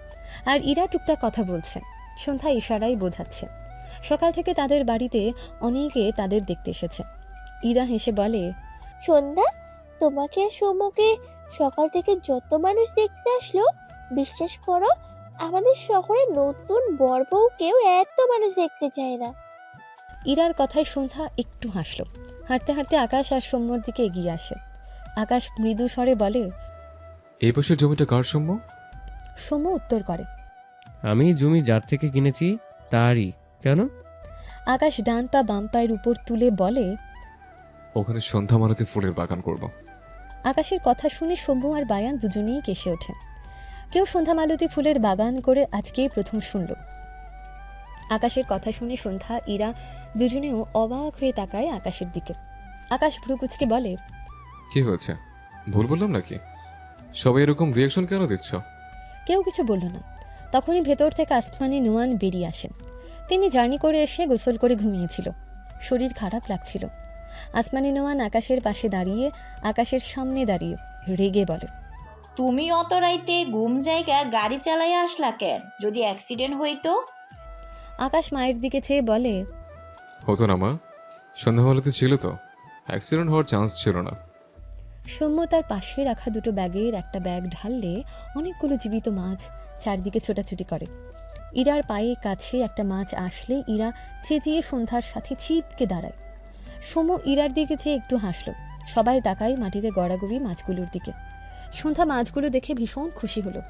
আর ইরা টুকটাক কথা বলছে। সন্ধ্যা ইশারাই বোঝাচ্ছে। সকাল থেকে তাদের বাড়িতে অনেকে তাদের দেখতে এসেছে। ইরা হেসে বলে, সন্ধ্যা, তোমাকে আর সৌম্যকে সকাল থেকে যত মানুষ দেখতে আসলো, বিশ্বাস করো আমাদের শহরে নতুন বর বউকেও এত মানুষ দেখতে চায় না। ইরার কথায় সন্ধ্যা একটু হাসলো। হাঁটতে হাঁটতে আকাশ আর সৌম্যর দিকে এগিয়ে আসে। আকাশ মৃদু স্বরে বলে, এই পাশের জমিটা কার সৌম্য? সৌম্য উত্তর করে, আমি জমি যার থেকে কিনেছি তারই। কেন? আকাশ ডান পা বাম পায়ের উপর তুলে বলে, ওখানে সন্ধ্যা মালতী ফুলের বাগান করব। আকাশের কথা শুনে সৌম্য আর বায়ান দুজনেই কেসে ওঠে। কেউ সন্ধ্যা মালতী ফুলের বাগান করে আজকেই প্রথম শুনল। আকাশের কথা শুনে সন্ধ্যা ইরা দুজনেও অবাক হয়ে তাকায় আকাশের দিকে। আকাশ ভ্রু কুচকে বলে, কি হয়েছে, ভুল বললাম নাকি? সবাই এরকম রিয়াকশন কেন দিচ্ছ? কেউ কিছু বলল না। তখনই ভেতর থেকে আসমানি নোয়ান বেরিয়ে আসেন। তিনি জার্নি করে এসে গোসল করে ঘুমিয়েছিল। শরীর খারাপ লাগছিল। আসমানি নোয়ান আকাশের পাশে দাঁড়িয়ে আকাশের সামনে দাঁড়িয়ে রেগে বলে, তুমি অত রাইতে গুম জায়গা গাড়ি চালাইয়া আসলা কেন? যদি অ্যাক্সিডেন্ট হইতো? আকাশ মায়ের দিকে চেয়ে বলে, হতো না মা, সন্ধ্যা মালতী ছিল তো, অ্যাক্সিডেন্ট হওয়ার চান্স ছিল না। সৌম্য তার পাশে রাখা দুটো ব্যাগের একটা ব্যাগ ঢাললে অনেকগুলো জীবিত মাছ চারদিকে ছোটাছুটি করে। ইরার পায়ে কাছে একটা মাছ আসলে ইরা চেঁচিয়ে সন্ধ্যার সাথে ছিপকে দাঁড়ায়। সৌম্য ইরার দিকে চেয়ে একটু হাসল। সবাই তাকায় মাটিতে গড়াগড়ি মাছগুলোর দিকে। সন্ধ্যা মাছগুলো দেখে ভীষণ খুশি হলো।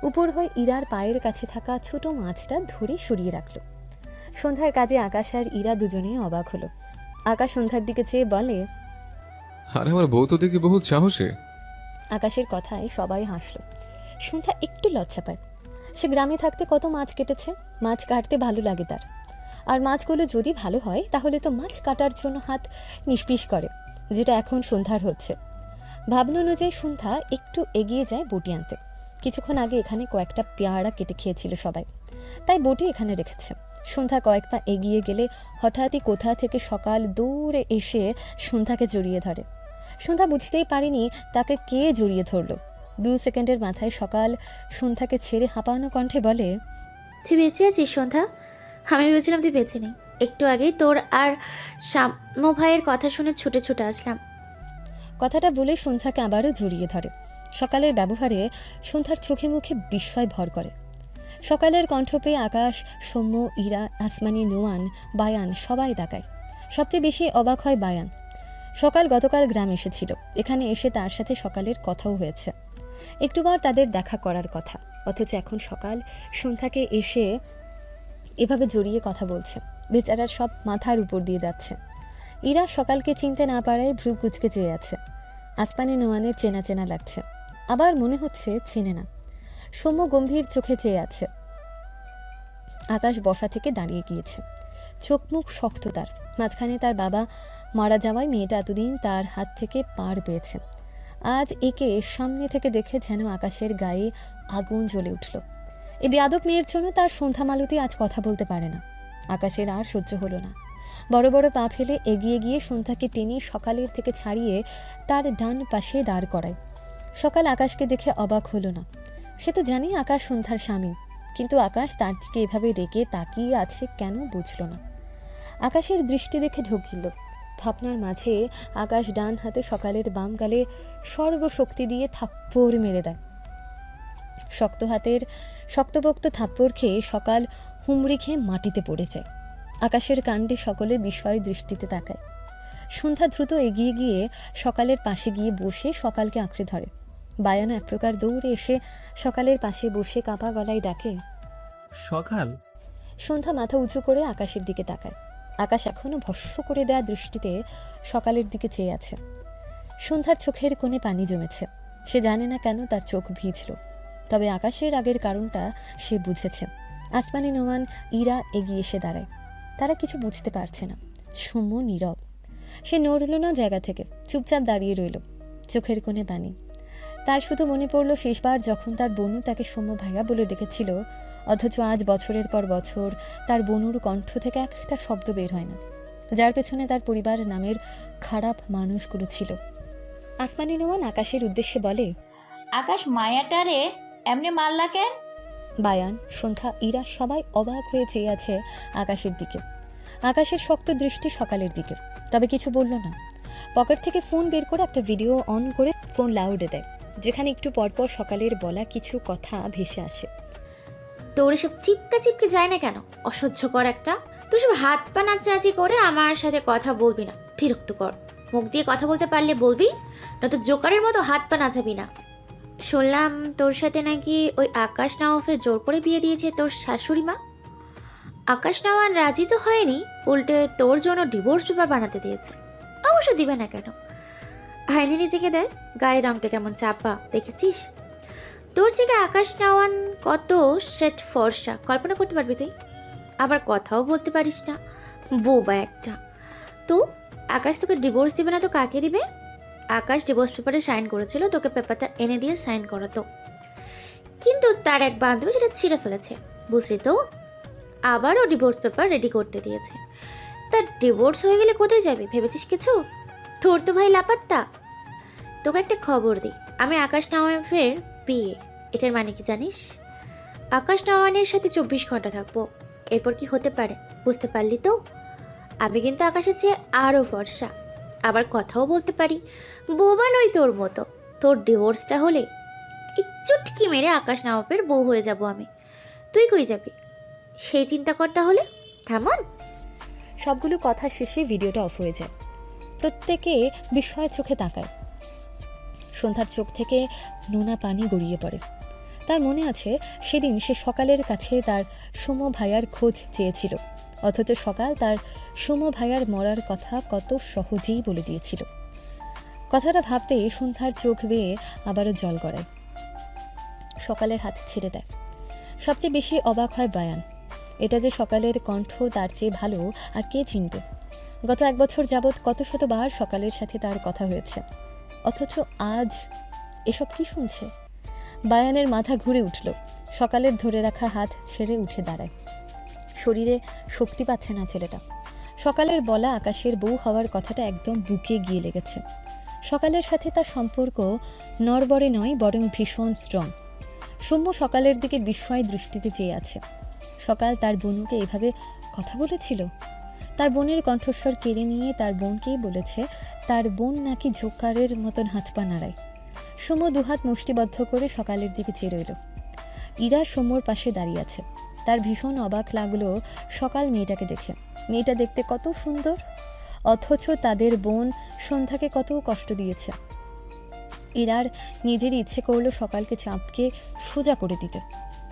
উপর হয়ে ইরার পায়ের কাছে থাকা ছোট মাছটা ধরে সরিয়ে রাখল। সন্ধ্যার কাজে আকাশ আর ইরা দুজনেই অবাক হলো। আকাশ সন্ধ্যার দিকে চেয়ে বলে, আরে আমার বউ তো দেখি বহুত সাহসী। আকাশের কথায় সবাই হাসল। সন্ধ্যা একটু লজ্জা পায়। সে গ্রামে থাকতে কত মাছ কেটেছে, মাছ কাটতে ভালো লাগে তার। আর মাছগুলো যদি ভালো হয় তাহলে তো মাছ কাটার জন্য হাত নিষ্পিস করে, যেটা এখন সন্ধ্যার হচ্ছে। ভাবনা অনুযায়ী সন্ধ্যা একটু এগিয়ে যায় বটি আনতে। কিছুক্ষণ আগে এখানে কয়েকটা পেয়ারা কেটে খেয়েছিল সবাই, তাই বটি এখানে রেখেছে। সন্ধ্যা কয়েক পা এগিয়ে গেলে হঠাৎই কোথা থেকে সকাল দৌড়ে এসে সন্ধ্যাকে জড়িয়ে ধরে। সন্ধ্যা বুঝতেই পারেনি তাকে কে জড়িয়ে ধরল। 2 সেকেন্ডের মাথায় সকাল সন্ধ্যাকে ছেড়ে হাঁপানো কণ্ঠে বলে, তুই বেঁচে আছিস সন্ধ্যা? আমি ভেবেছিলাম তুই বেঁচে নেই। একটু আগেই তোর আর শ্যাম ভাইয়ের কথা শুনে ছুটে ছুটে আসলাম। কথাটা বলে সন্ধ্যাকে আবারও জড়িয়ে ধরে। সকালের ব্যবহারে সন্ধ্যার চোখে মুখে বিস্ময় ভর করে। সকালের কণ্ঠ পেয়ে আকাশ, সৌম্য, ইরা, আসমানি, নোয়ান, বায়ান সবাই তাকায়। সবচেয়ে বেশি অবাক হয় বায়ান। সকাল গতকাল গ্রাম এসেছিল। এখানে এসে তার সাথে সকালের কথাও হয়েছে। একটুবার তাদের দেখা করার কথা, অথচ এখন সকাল সন্ধ্যাকে এসে এভাবে জড়িয়ে কথা বলছে। বেচারার সব মাথার উপর দিয়ে যাচ্ছে। ইরা সকালকে চিনতে না পারায় ভ্রু কুচকে চেয়ে আছে। আসমানি নোয়ানের চেনা চেনা লাগছে, আবার মনে হচ্ছে চিনে না। সৌম্য গম্ভীর চোখে চেয়ে আছে। আকাশ বসা থেকে দাঁড়িয়ে গিয়েছে, চোখ মুখ শক্ত তার। মাঝখানে তার বাবা মারা যাওয়ায় মেয়েটা এতদিন তার হাত থেকে পার পেয়েছে। আজ একে সামনে থেকে দেখে যেন আকাশের গায়ে আগুন জ্বলে উঠল। এই বেয়াদব মেয়ের জন্য তার সন্ধ্যা মালতী আজ কথা বলতে পারে না। আকাশের আর সহ্য হলো না। বড় বড় পা ফেলে এগিয়ে গিয়ে সন্ধ্যাকে টেনে সকালের থেকে ছাড়িয়ে তার ডান পাশে দাঁড় করায়। সকাল আকাশকে দেখে অবাক হলো না। সে তো জানি আকাশ সন্ধ্যার স্বামী, কিন্তু আকাশ তার দিকে এভাবে রেগে তাকিয়ে আছে কেন বুঝল না। আকাশের দৃষ্টি দেখে ঢুকিল। ভাবনার মাঝে আকাশ ডান হাতে সকালের বাম গালে সর্বশক্তি দিয়ে থাপ্পড় মেরে দেয়। শক্ত হাতের শক্তপোক্ত থাপ্পড় খেয়ে সকাল হুমড়ি খেয়ে মাটিতে পড়ে যায়। আকাশের কাণ্ডে সকলে বিস্ময় দৃষ্টিতে তাকায়। সন্ধ্যা দ্রুত এগিয়ে গিয়ে সকালের পাশে গিয়ে বসে সকালকে আঁকড়ে ধরে। বায়ানা এক প্রকার দৌড়ে এসে সকালের পাশে বসে কাঁপা গলায় ডাকে, সকাল। সন্ধ্যা মাথা উঁচু করে আকাশের দিকে তাকায়। আকাশ এখনো ভস্ম করে দেয়া দৃষ্টিতে সকালের দিকে চেয়ে আছে। সন্ধ্যার চোখের কোণে পানি জমেছে। সে জানে না কেন তার চোখ ভিজল, তবে আকাশের আগের কারণটা সে বুঝেছে। আসমানি নোমান ইরা এগিয়ে এসে দাঁড়ায়। তারা কিছু বুঝতে পারছে না। সৌম্য নীরব। সে নড়ল না জায়গা থেকে, চুপচাপ দাঁড়িয়ে রইল, চোখের কোণে পানি। তার শুধু মনে পড়ল শেষবার যখন তার বনু তাকে সৌম্য ভাইয়া বলে ডেকেছিল, অথচ আজ বছরের পর বছর তার বনুর কণ্ঠ থেকে একটা শব্দ বের হয় না, যার পেছনে তার পরিবার নামের খারাপ মানুষগুলো ছিল। আসমানি নোমান আকাশের উদ্দেশ্যে বলে, আকাশ মায়াটারে এমনি মারলা কেন? বায়ান, সন্ধ্যা, ইরা সবাই অবাক হয়ে চেয়ে আছে আকাশের দিকে। আকাশের শক্ত দৃষ্টি সকালের দিকে, তবে কিছু বলল না। পকেট থেকে ফোন বের করে একটা ভিডিও অন করে ফোন লাউডে দেয়, যেখানে একটু পরপর সকালের বলা কিছু কথা ভেসে আসে। তোর এসব চিপকা চিপকে যায় না কেন? অসহ্যকর একটা। তুই সব হাত পা নাচানাচি করে আমার সাথে কথা বলবি না, বিরক্তকর। মুখ দিয়ে কথা বলতে পারলে বলবি, নয়তো জোকারের মতো হাত পা নাচাবি না। শুনলাম তোর সাথে নাকি ওই আকাশ নওয়াফের জোর করে বিয়ে দিয়েছে তোর শাশুড়ি মা। আকাশ নওয়ান রাজি তো হয়নি, উল্টে তোর জন্য ডিভোর্স পেপার বানাতে দিয়েছে। অবশ্য দিবে না কেন? আইনি নিজেকে দেয়, গায়ের রংটা কেমন চাপা দেখেছিস? তোর থেকে আকাশ নওয়ান কত সেট ফর্সা কল্পনা করতে পারবি তুই? আবার কথাও বলতে পারিস না, বোবা একটা। তো আকাশ তোকে ডিভোর্স দিবে না তো কাকে দিবে? আকাশ ডিভোর্স পেপারে সাইন করেছিল, তোকে পেপারটা এনে দিয়ে সাইন করাতো, কিন্তু তার এক বান্ধবী সেটা ছিঁড়ে ফেলেছে, বুঝলি তো? আবারও ডিভোর্স পেপার রেডি করতে দিয়েছে। তার ডিভোর্স হয়ে গেলে কোথায় যাবি ভেবেছিস কিছু? তোর তো ভাই লাপাত্তা। তোকে একটা খবর দিই, আমি আকাশ নওয়াফের বিয়ে। এটার মানে কি জানিস? আকাশ নওয়ানের সাথে 24 ঘন্টা থাকবো। এরপর কি হতে পারে বুঝতে পারলি তো? আমি কিন্তু আকাশের চেয়ে আরও ফর্সা, আবার কথাও বলতে পারি, বোবা নই তোর মতো। তোর ডিভোর্সটা হলে এই চুটকি মেরে আকাশ নওয়াফের বউ হয়ে যাব আমি। তুই কই যাবি সেই চিন্তা কর তাহলে, কেমন? সবগুলো কথা শেষে ভিডিওটা অফ হয়ে যায়। প্রত্যেকে বিস্ময় চোখে তাকায়। সন্ধ্যার চোখ থেকে নোনা পানি গড়িয়ে পড়ে। তার মনে আছে সেদিন সে সকালের কাছে তার সৌম্য ভাইয়ার খোঁজ চেয়েছিল, অথচ সকাল তার সৌম্য ভাইয়ার মরার কথা কত সহজেই বলে দিয়েছিল। কথাটা ভাবতেই সন্ধ্যার চোখ বেয়ে আবারও জল গড়ায়। সকালের হাতে ছেড়ে দেয়। সবচেয়ে বেশি অবাক হয় বায়ান। এটা যে সকালের কণ্ঠ তার চেয়ে ভালো আর কে চিনবে? গত 1 বছর যাবৎ কত শতবার সকালের সাথে তার কথা হয়েছে, অথচ আজ এসব কি শুনছে? বায়ানের মাথা ঘুরে উঠল। সকালের ধরে রাখা হাত ছেড়ে উঠে দাঁড়ায়। শরীরে শক্তি পাচ্ছে না ছেলেটা। সকালের বলা আকাশের বউ হওয়ার কথাটা একদম বুকে গিয়ে লেগেছে। সকালের সাথে তার সম্পর্ক নড়বড়ে নয়, বরং ভীষণ স্ট্রং। সৌম্য সকালের দিকে বিস্ময় দৃষ্টিতে চেয়ে আছে। সকাল তার বোনকে এভাবে কথা বলেছিল? তার বোনের কণ্ঠস্বর কেড়ে নিয়ে তার বোনকেই বলেছে তার বোন নাকি জোকারের মতন হাত পা নাড়ায়। সৌম্য দুহাত মুষ্টিবদ্ধ করে সকালের দিকে চেয়ে রইল। ইরা সৌম্যর পাশে দাঁড়িয়ে আছে। তার ভীষণ অবাক লাগলো সকাল মেয়েটাকে দেখে। মেয়েটা দেখতে কত সুন্দর, অথচ তাদের বোন সন্ধ্যাকে কত কষ্ট দিয়েছে। ইরার নিজের ইচ্ছে করলো সকালকে চাপকে সোজা করে দিতে।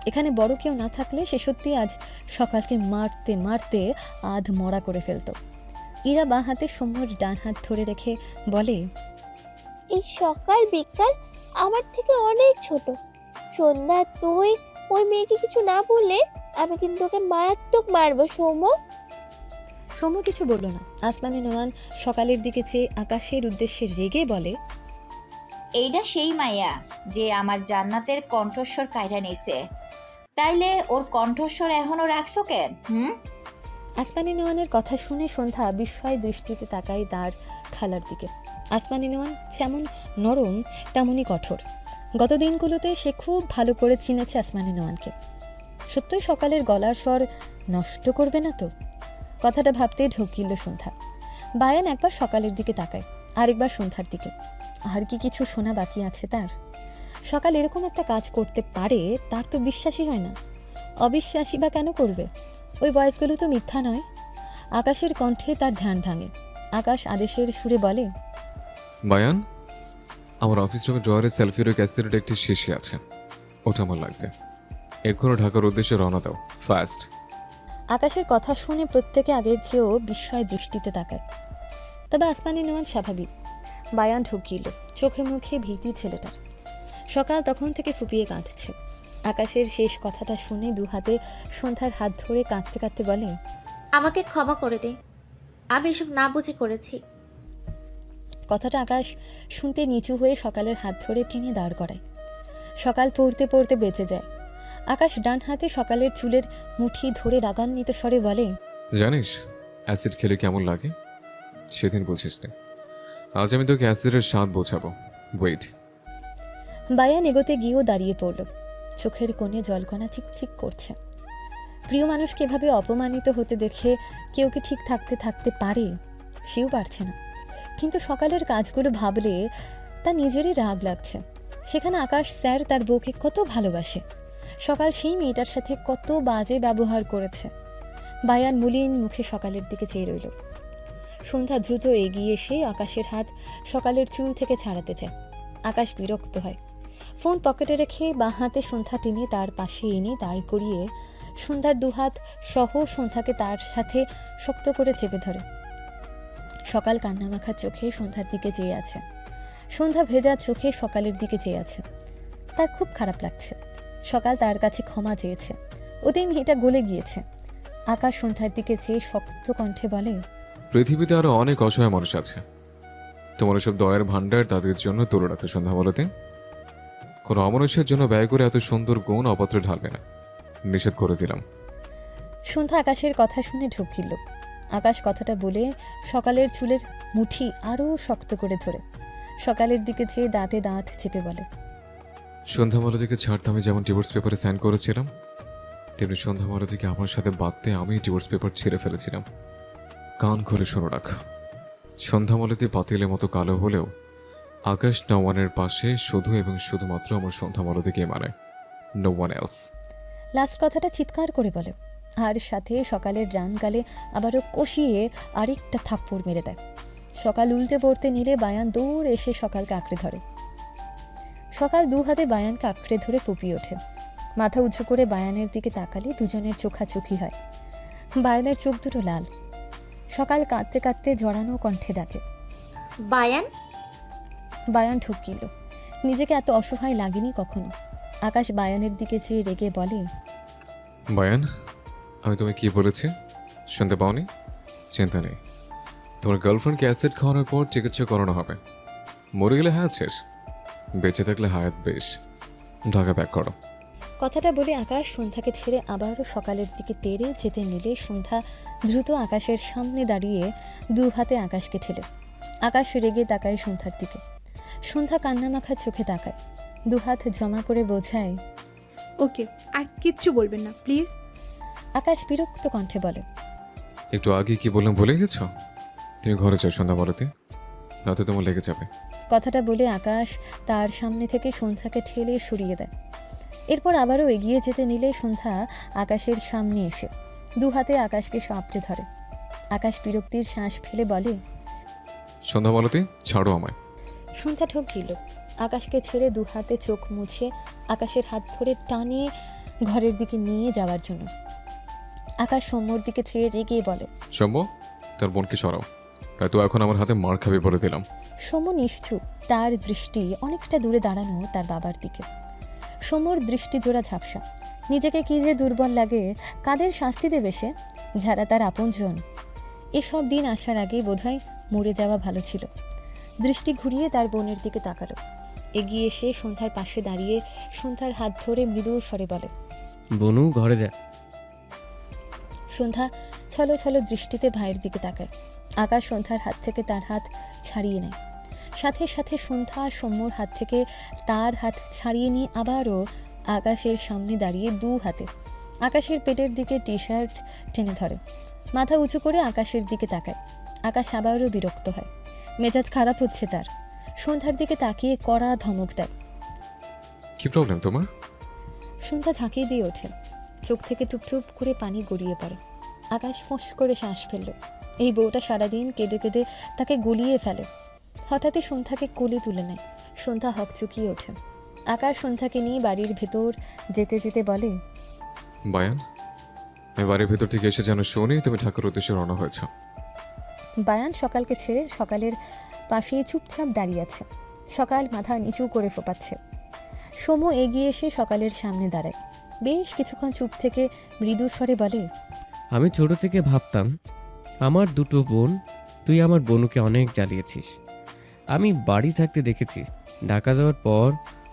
এখানে বড় কেউ না থাকলে সে সত্যি আজ সকালকে মারতে মারতে আধ মরা করে ফেলত। ইরা বাঁ হাতে সৌম্যর ডান হাত ধরে রেখে বলে, এই সকাল বিকাল আমার থেকে অনেক ছোট। সন্ধ্যা তুই ওই মেয়েকে কিছু না বললে আমি কিন্তু ওকে মারাত্মক মারবো সৌম্য। সৌম্য কিছু বলল না। আসমানি নোয়ান সকালের দিকে চেয়ে আকাশের উদ্দেশ্যে রেগে বলে, এইটা সেই মাইয়া যে আমার জান্নাতের কণ্ঠস্বর কায়রা নিছে, তাইলে ওর কণ্ঠস্বর এখনো রাখছো কেন? আসমানি নোয়ানের কথা শুনে সন্ধ্যা বিস্ময় দৃষ্টিতে তাকায় তার খালার দিকে। আসমানি নোয়ান যেমন নরম তেমনই কঠোর। গত দিনগুলোতে সে খুব ভালো করে চিনেছে আসমানি নোয়ানকে। সত্যই সকালের গলার স্বর নষ্ট করবে না তো? কথাটা ভাবতে ঢোকিল সন্ধ্যা। বায়ান একবার সকালের দিকে তাকায়, আরেকবার সন্ধ্যার দিকে। আর কি কিছু শোনা বাকি আছে তার? সকাল এরকম একটা কাজ করতে পারে তার তো বিশ্বাসই হয় না। অবিশ্বাসী বা কেন করবে? ওই ভয়েসগুলো তো মিথ্যা নয়। আকাশের কণ্ঠে তার ধ্যান ভাঙে। আকাশ আদেশের সুরে বলে, বায়ান, আমার অফিস রুমের ড্রয়ারে সেলফিউরিক অ্যাসিডের একটি শিশি আছে, ওটা আমার লাগবে। এক্ষুনি ঢাকার উদ্দেশ্যে রওনা দাও, ফাস্ট। আকাশের কথা শুনে প্রত্যেকে আগের চেয়েও বিস্ময় দৃষ্টিতে তাকায়। তবে আসমানি নোয়ান স্বাভাবিক। বায়ান ঢুকিল, চোখে মুখে ভীতি ছেলেটার। সকাল তখন থেকে ফুপিয়ে কাঁদছে। আকাশের শেষ কথাটা শুনে দু হাতে সন্ধ্যার হাত ধরে কাঁদতে কাঁদতে বলে, আমাকে ক্ষমা করে দে, আমি এসব না বুঝে করেছি। কথাটা আকাশ শুনতে নিচু হয়ে সকালের হাত ধরে টেনে দাঁড় করায়। সকাল পড়তে পড়তে বেঁচে যায়। আকাশ ডান হাতে সকালের চুলের মুঠি ধরে রাগান্বিত স্বরে বলে, জানিস অ্যাসিড খেলে কেমন লাগে? সেদিন বুঝিস না, আজ আমি তোকে অ্যাসিডের স্বাদ বোঝাবো, ওয়েট। বায়ান এগোতে গিয়েও দাঁড়িয়ে পড়ল। চোখের কোণে জলকণা চিকচিক করছে। প্রিয় মানুষকে এভাবে অপমানিত হতে দেখে কেউ কি ঠিক থাকতে থাকতে পারে? সেও পারছে না। কিন্তু সকালের কাজগুলো ভাবলে তা নিজেরই রাগ লাগছে। সেখানে আকাশ স্যার তার বউকে কত ভালোবাসে। সকাল সেই মেয়েটার সাথে কত বাজে ব্যবহার করেছে। বায়ান মলিন মুখে সকালের দিকে চেয়ে রইল। সন্ধ্যা দ্রুত এগিয়ে এসে আকাশের হাত সকালের চুল থেকে ছাড়াতে চায়। আকাশ বিরক্ত হয়। ফোন পকেটে রেখে বাঁ হাতে সন্ধ্যা টেনে তার পাশে এনে দাঁড় করিয়ে সন্ধ্যার দুহাত সহ সন্ধ্যাকে তার সাথে শক্ত করে চেপে ধরে। সকাল কান্নামাখা চোখে সন্ধ্যার দিকে চেয়ে আছে। সন্ধ্যা ভেজা চোখে সকালের দিকে চেয়ে আছে। তার খুব খারাপ লাগছে। সকাল তার কাছে ক্ষমা চেয়েছে। ওদের মেয়েটা গলে গিয়েছে। আকাশ সন্ধ্যার দিকে চেয়ে শক্ত কণ্ঠে বলে, পৃথিবীতে আরো অনেক অসহায় মানুষ আছে, তোমার এসব দয়ের ভান্ডার তাদের জন্য তুলে রাখো সন্ধ্যা বলতে। কোনো অমানুষের জন্য ব্যয় করে এত সুন্দর গুণ অপাত্রে ঢালবে না, নিষেধ করে দিলাম। সন্ধ্যা আকাশের কথা শুনে ঢুকিল। আকাশ কথাটা বলে সকালের চুলের মুঠি আরও শক্ত করে ধরে সকালের দিকে চেয়ে দাঁতে দাঁত চেপে বলে, সন্ধ্যা মালতীকে ছাড়তে আমি যেমন ডিভোর্স পেপারে সাইন করেছিলাম, তেমনি সন্ধ্যা মালতীকে আমার সাথে বাঁধতে আমি ডিভোর্স পেপার ছিঁড়ে ফেলেছিলাম। কান খুলে শোনো রাখ, সন্ধ্যা মালতী পাতিলের মতো কালো হলেও আকাশ নওয়ানের পাশে শুধু এবং শুধুমাত্র আমার সন্ধ্যা মালতীকে মানে, নো ওয়ান এলস। লাস্ট কথাটা চিৎকার করে বলে, আর সাথে সকালের ডান গালে আবারও কষিয়ে আরেকটা থাপ্পড় মেরে দেয়। সকাল উল্টে পড়তে নিলে বায়ান দৌড় এসে সকালকে আঁকড়ে ধরে। সকাল দু হাতে বায়ানকে আঁকড়ে ধরে ফুপিয়ে ওঠে। মাথা উঁচু করে বায়ানের দিকে তাকালে দুজনের চোখাচোখি হয়। বায়ানের চোখ দুটো লাল। সকাল কাঁদতে কাঁদতে জড়ানো কণ্ঠে ডাকে, বায়ান। বায়ান ঢুকিল। নিজেকে এত অসহায় লাগেনি কখনো। আকাশ বায়ানের দিকে চেয়ে রেগে বলে, বায়ান, আমি তোমায় কি বলেছি শুনতে পাওনি? চিন্তা নেই, তোমার গার্লফ্রেন্ডকে অ্যাসিড খাওয়ানোর পর চিকিৎসা করানো হবে। মরে গেলে হায়াত শেষ, বেঁচে থাকলে হায়াত বেশ। ঢাকা ব্যাক করো। কথাটা বলে আকাশ সন্ধ্যাকে ছেড়ে আবারও সকালের দিকে তেড়ে যেতে নিলে সন্ধ্যা দ্রুত আকাশের সামনে দাঁড়িয়ে দু হাতে আকাশকে ঠেলে। আকাশ রেগে তাকায় সন্ধ্যার দিকে। সন্ধ্যা কান্নামাখা চোখে তাকায়, দু হাত জমা করে বোঝায়, ওকে, আর কিচ্ছু বলবেন না প্লিজ। আকাশ বিরক্ত কণ্ঠে বলে, একটু আগে কি বললাম ভুলে গেছো? তুমি ঘরে যাও সন্ধ্যা বলতে, নয়তো তোমার লেগে যাবে। কথাটা বলে আকাশ তার সামনে থেকে সন্ধ্যাকে ঠেলে সরিয়ে দেয়। এরপর আবারও এগিয়ে যেতে নিলে সন্ধ্যা আকাশের সামনে এসে দু হাতে আকাশকে সাপটে ধরে। আকাশ বিরক্তির শ্বাস ফেলে বলে, সন্ধ্যা বলতে ছাড়ো আমায়। সন্ধ্যা ঠোক দিল। আকাশকে ছেড়ে দু হাতে চোখ মুছে আকাশের হাত ধরে টানে ঘরের দিকে নিয়ে যাওয়ার জন্য। আকাশ সৌম্যর দিকে চেয়ে রেগে বলে, সৌম্য, তার বোনকে সরাও, হয়তো এখন আমার হাতে মার খাবে বলে দিলাম। সৌম্য নিশ্চুপ, তার দৃষ্টি অনেকটা দূরে দাঁড়ানো তার বাবার দিকে। সৌম্যর দৃষ্টি জোড়া ঝাপসা। নিজেকে কি যে দুর্বল লাগে, কাদের শাস্তি দেবে সে, যারা তার আপনজন। এসব দিন আসার আগেই বোধহয় মরে যাওয়া ভালো ছিল। দৃষ্টি ঘুরিয়ে তার বোনের দিকে তাকালো। এগিয়ে এসে সন্ধ্যার পাশে দাঁড়িয়ে সন্ধ্যার হাত ধরে মৃদু স্বরে বলে, বনু ঘরে যা। সন্ধ্যা ছলো ছলো দৃষ্টিতে ভাইয়ের দিকে তাকায়। আকাশ সন্ধ্যার হাত থেকে তার হাত ছাড়িয়ে নেয়। সাথে সাথে সন্ধ্যা সৌম্যর হাত থেকে তার হাত ছাড়িয়ে নিয়ে আবারও আকাশের সামনে দাঁড়িয়ে দু হাতে আকাশের পেটের দিকে টি শার্ট টেনে ধরে। মাথা উঁচু করে আকাশের দিকে তাকায়। আকাশ আবারও বিরক্ত হয়। মেজাজ খারাপ হচ্ছে তার। সন্ধ্যার দিকে তাকিয়ে কড়া ধমক দেয়। কি প্রবলেম তোমার? সন্ধ্যা ঝাঁকিয়ে দিয়ে ওঠে। চোখ থেকে টুপটুপ করে পানি গড়িয়ে পড়ে। আকাশ ফোঁস করে শ্বাস ফেলল। এই বউটা সারাদিন কেঁদে কেঁদে তাকে গলিয়ে ফেলে। হঠাৎই সন্ধ্যাকে কোলে তুলে নেয়। সন্ধ্যা হকচকিয়ে ওঠে। আকাশ সন্ধ্যাকে নিয়ে বাড়ির ভেতর যেতে যেতে বলে, বায়ান, আমি বাড়ির ভেতর থেকে এসে যেন শুনি তুমি ঢাকার উদ্দেশ্যে রওনা হয়েছ। বায়ান সকালকে ছেড়ে সকালের পাশে চুপচাপ দাঁড়িয়ে আছে। সকাল মাথা নিচু করে ফোপাচ্ছে। সৌম্য এগিয়ে এসে সকালের সামনে দাঁড়ায়। বেশ কিছুক্ষণ চুপ থেকে মৃদু স্বরে বলে, আমি ছোট থেকে ভাবতাম আমার দুটো বোন, তুই আমার বোনকে অনেক জ্বালিয়েছিস। আমি বাড়ি থাকতে দেখেছি, ঢাকা যাওয়ার পর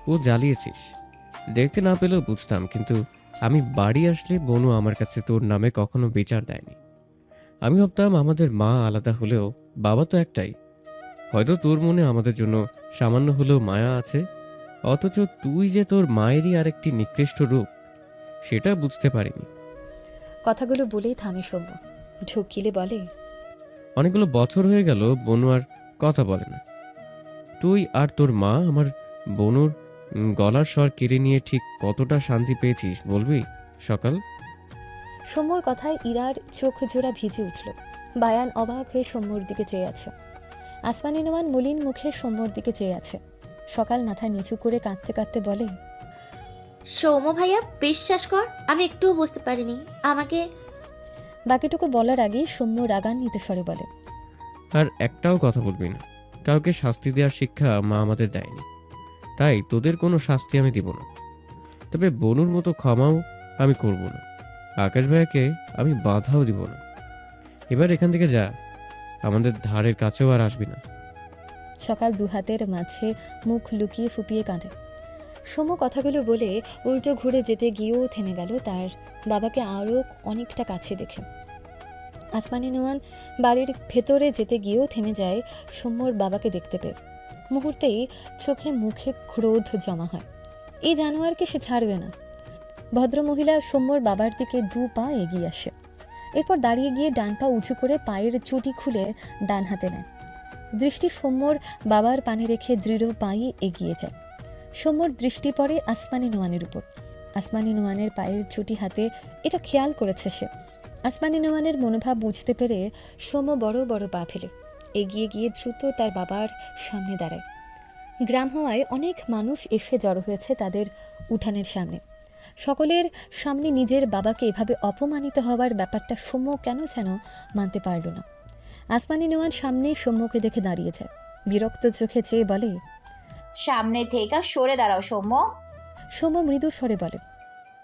ও জ্বালিয়েছিস। দেখতে না পেলেও বুঝতাম, কিন্তু আমি বাড়ি আসলে বোনও আমার কাছে তোর নামে কখনো বিচার দেয়নি। আমি ভাবতাম আমাদের মা আলাদা হলেও বাবা তো একটাই। হয়তো তোর মনে আমাদের জন্য সামান্য হলেও মায়া আছে, অথচ তুই যে তোর মায়েরই আরেকটি নিকৃষ্ট রূপ, সেটা বুঝতে পারিনি। কথাগুলো বলেই থামে সৌম্য। ঢুকিলে বলে, অনেকগুলো বছর হয়ে গেল বনু আর কথা বলে না। তুই আর তোর মা আমার বনুর গলার স্বর কেড়ে নিয়ে ঠিক কতটা শান্তি পেয়েছিস বলবি সকাল? সৌম্যর কথায় ইরার চোখ জোড়া ভিজে উঠল। বায়ান অবাক হয়ে সৌম্যর দিকে চেয়ে আছে। আসমানি নোমান মলিন মুখে সৌম্যর দিকে চেয়ে আছে। সকাল মাথা নিচু করে কাঁদতে কাঁদতে বলে, সৌম্য ভাইয়া বিশ্বাস কর, আমি একটুও বুঝতে পারিনি আমাকে। বাকিটুকু বলার আগেই সৌম্য রাগান্বিত স্বরে বলে, আর একটাও কথা বলবি না। কাউকে শাস্তি দেওয়ার শিক্ষা মা আমাদের দেয়নি, তাই তোদের কোনো শাস্তি আমি দিব না। তবে বনুর মতো ক্ষমাও আমি করব না। আকাশ ভাইয়াকে আমি বাধাও দিব না। এবার এখান থেকে যা, আমাদের ধারের কাছেও আর আসবি না। সকাল দু হাতের মাঝে মুখ লুকিয়ে ফুপিয়ে কাঁদে। সৌম্য কথাগুলো বলে উল্টো ঘুরে যেতে গিয়েও থেমে গেল তার বাবাকে আরও অনেকটা কাছে দেখে। আসমানি নোয়ান বাড়ির ভেতরে যেতে গিয়েও থেমে যায় সৌম্যর বাবাকে দেখতে পেয়ে। মুহূর্তেই চোখে মুখে ক্রোধ জমা হয়। এই জানোয়ারকে সে ছাড়বে না। ভদ্রমহিলা সৌম্যর বাবার দিকে দু পা এগিয়ে আসে। এরপর দাঁড়িয়ে গিয়ে ডান পা উঁচু করে পায়ের চটি খুলে ডান হাতে নেয়। দৃষ্টি সৌম্যর বাবার পানে রেখে দৃঢ় পায়ে এগিয়ে যায়। সৌম্যর দৃষ্টি পড়ে আসমানি নোয়ানের উপর। আসমানি নোয়ানের পায়ের চটি হাতে এটা খেয়াল করেছে সে। আসমানি নোয়ানের মনোভাব বুঝতে পেরে সৌম্য বড় বড় পা ফেলে এগিয়ে গিয়ে দ্রুত তার বাবার সামনে দাঁড়ায়। গ্রাম হওয়ায় অনেক মানুষ এসে জড়ো হয়েছে তাদের উঠানের সামনে। সকলের সামনে নিজের বাবাকে এভাবে অপমানিত হওয়ার ব্যাপারটা সৌম্য কেন যেন মানতে পারল না। আসমানি নোয়ান সামনে সৌম্যকে দেখে দাঁড়িয়ে যায়। বিরক্ত চোখে চেয়ে বলে, সামনে থেকে সরে দাঁড়াও সৌম্য। সৌম্য মৃদু স্বরে বলে,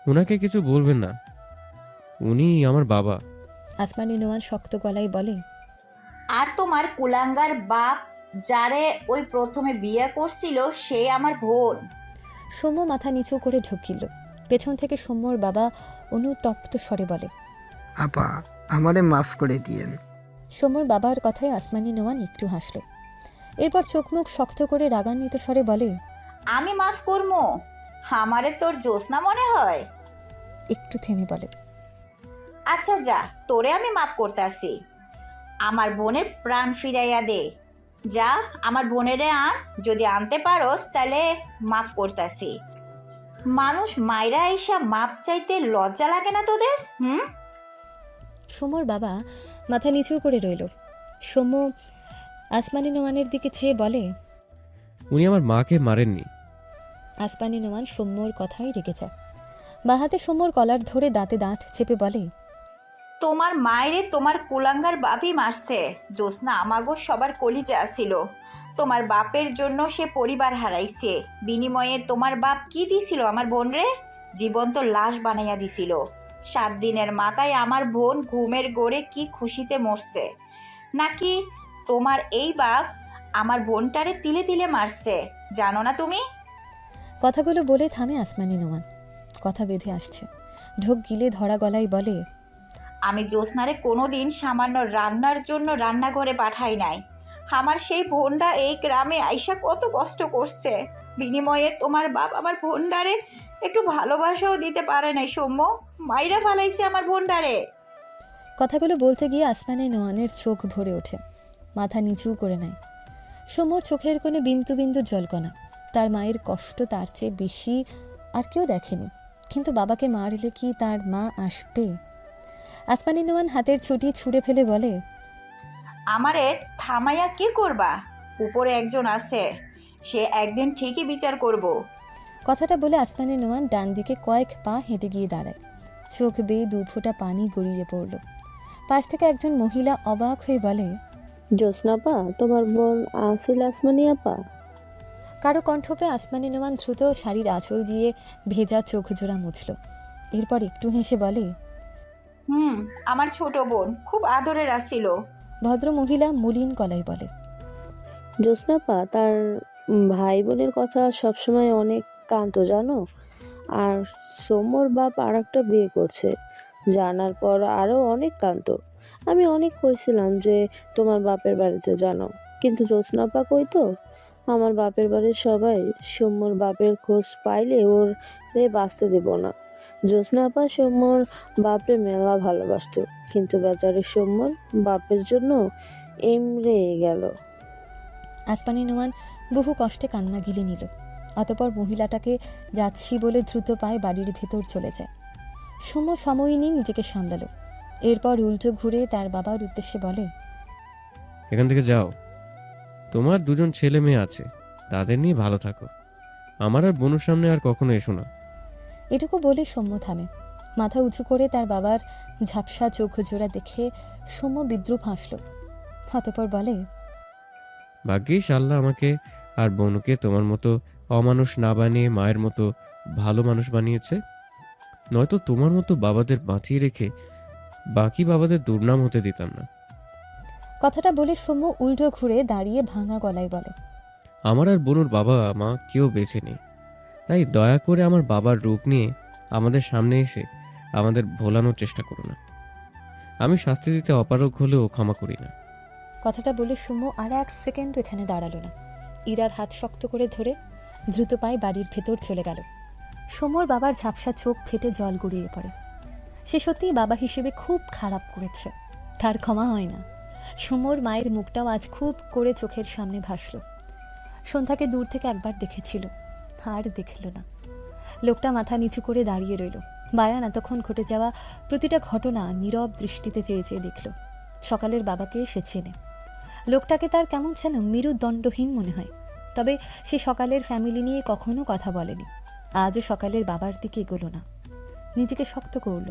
ওনাকে কিছু বলবেন না, উনি আমার বাবা। আসমানি নোয়ান শক্ত গলায় বলে, আর তোমার কুলাঙ্গার বাপ যারে ওই প্রথমে বিয়ে করছিল সে আমার বোন। সৌম্য মাথা নিচু করে ঢুকিল। পেছন থেকে সৌম্যর বাবা অনুতপ্ত স্বরে বলে, আপা আমারে মাফ করে দিয়েন। সৌম্যর বাবার কথায় আসমানি নোয়ান একটু হাসল। এরপর চোখ মুখ শক্ত করে রাগান্বিত স্বরে বলে, আমি মাফ করবো? আমারে তোর জ্যোৎস্না মনে হয়? একটু থেমে বলে, আচ্ছা যা, তোরে আমি মাফ করতাছি। আমার বোনের প্রাণ ফিরাইয়া দে। যা আমার বোনেরে আন, যদি আনতে পারোস তাহলে মাফ করতাছি। মানুষ মাইরা আইসা মাপ চাইতে লজ্জা লাগে না তোদের? সৌম্যর বাবা মাথা নিচু করে রইল। সৌম্য আসমানি নোয়ানের দিকে চেয়ে বলে, উনি আমার মাকে মারেননি। আসমানি নোয়ান সৌম্যর কথাই রেগে যায়। বাঁ হাতে সৌম্যর কলার ধরে দাঁতে দাঁত চেপে বলে, তোমার মায়েরে তোমার কুলাঙ্গার বাপই মারছে। জ্যোৎস্না আমাগো সবার কলিজা আসিল। তোমার বাপের জন্য সে পরিবার হারাইছে। বিনিময়ে তোমার বাপ কি দিছিল আমার বোন রে? জীবন্ত লাশ বানাইয়া দিছিল। 7 দিনের মাথায় আমার বোন ঘুমের গড়ে কি খুশিতে মরছে। নাকি তোমার এই বাপ আমার বোনটারে তিলে তিলে মারছে, জানো না তুমি? কথাগুলো বলে থামে আসমানি নোমান। কথা বেঁধে আসছে। ঢোক গিলে ধরা গলায় বলে, আমি জ্যোৎস্নারে কোনো দিন সামান্য রান্নার জন্য রান্নাঘরে পাঠাই নাই। আমার সেই বোনটা এই গ্রামে আইসা কত কষ্ট করছে। বিনিময়ে তোমার বাপ আমার বোনটারে একটু ভালোবাসাও দিতে পারে নাই সৌম্য। মাইরা ফালাইছে আমার বোনটারে। কথাগুলো বলতে গিয়ে আসমানি নোয়ানের চোখ ভরে ওঠে। মাথা নিচু করে নেয়। সৌম্যর চোখের কোণে বিন্দু বিন্দু জলকণা। তার মায়ের কষ্ট তার চেয়ে বেশি আর কেউ দেখেনি। কিন্তু বাবাকে মারলে কি তার মা আসবে? আসমানি নোয়ান হাতের ছুটি ছুঁড়ে ফেলে বলে, আমারে থামাইয়া কি করবা? উপরে একজন আছে, সে একদিন ঠিকই বিচার করব। কথাটা বলে আসমানি নোয়ান ডান দিকে কয়েক পা হেঁটে গিয়ে দাঁড়ায়। চোখ বেয়ে 2 ফোঁটা পানি গড়িয়ে পড়ল। পাশ থেকে একজন মহিলা অবাক হয়ে বলে, জ্যোৎস্নাপা, তোমার বোন আসিল আসমানি আপা? কারো কণ্ঠ পেয়ে আসমানি নোয়ান দ্রুত শাড়ির আঁচল দিয়ে ভেজা চোখ জোড়া মুছল। এরপর একটু হেসে বলে, আমার ছোট বোন খুব আদরের আসিল। ভদ্র মহিলা মলিন গলায় বলে, জ্যোৎস্নাপা, তার ভাই বোনের কথা সবসময় অনেক কাঁদতো জানো। আর সৌম্যর বাপ আর একটা বিয়ে করছে জানার পর আরো অনেক কাঁদতো। আমি অনেক কইছিলাম যে তোমার বাপের বাড়িতে জানো, কিন্তু জ্যোৎস্নাপা কইতো আমার বাপের বাড়ির সবাই সৌম্যর বাপের খোঁজ পাইলে ওর বাঁচতে দেব না। জ্যোৎস্নাপা সৌম্যর বাপরে মেলা ভালোবাসতো, কিন্তু বেচারি সৌম্যর বাপের জন্য এমরে গেল। আসমানি নোয়ান বহু কষ্টে কান্না গিলে নিল। অতপর মহিলাটাকে যাচ্ছি বলে দ্রুত পায়ে বাড়ির ভেতর চলে যায়। সৌম্য সময় নিয়ে নিজেকে সামলালো। এরপর উল্টো ঘুরে তার বাবার উদ্দেশ্যে বলে, এখান থেকে যাও। তোমার 2জন ছেলে মেয়ে আছে, তাদের নিয়ে ভালো থাকো। আমার আর বোনের সামনে আর কখনো এসো না। এটুকু বলে সৌম্য থামে। মাথা উঁচু করে তার বাবার ঝাপসা চোখ জোড়া দেখে সৌম্য বিদ্রুপ হাসল। অতপর বলে, ভাগ্যিস আল্লাহ আমাকে আর বোনকে তোমার মতো অমানুষ না বানিয়ে মায়ের মতো ভালো মানুষ বানিয়েছে। নয়তো তোমার মতো বাবাদের বাঁচিয়ে রেখে বাকি বাবাদের দুর্নাম হতে দিতাম না। কথাটা বলে সৌম্য উল্টো ঘুরে দাঁড়িয়ে ভাঙা গলায় বলে, আমার আর বোনুর বাবা মা কেউ বেঁচে নেই, তাই দয়া করে আমার বাবার রূপ নিয়ে আমাদের সামনে এসে আমাদের ভোলানোর চেষ্টা করো না। আমি শাস্তি দিতে অপারগ হলেও ক্ষমা করি না। কথাটা বলে সৌম্য আর 1 সেকেন্ড এখানে দাঁড়ালো না। ইরার হাত শক্ত করে ধরে দ্রুত পায়ে বাড়ির ভেতর চলে গেল। সৌম্যর বাবার ঝাপসা চোখ ফেটে জল গড়িয়ে পড়ে। সে সত্যিই বাবা হিসেবে খুব খারাপ করেছে, তার ক্ষমা হয় না। সৌম্যর মায়ের মুখটাও আজ খুব করে চোখের সামনে ভাসল। সন্ধ্যাকে দূর থেকে একবার দেখেছিল, আর দেখল না। লোকটা মাথা নিচু করে দাঁড়িয়ে রইল। বায়ান এতক্ষণ ঘটে যাওয়া প্রতিটা ঘটনা নীরব দৃষ্টিতে চেয়ে চেয়ে দেখল। সকালের বাবাকে সে চেনে। লোকটাকে তার কেমন যেন মেরুদণ্ডহীন মনে হয়। তবে সে সকালের ফ্যামিলি নিয়ে কখনো কথা বলেনি। আজও সকালের বাবার দিকে এগোলো না, নিজেকে শক্ত করল।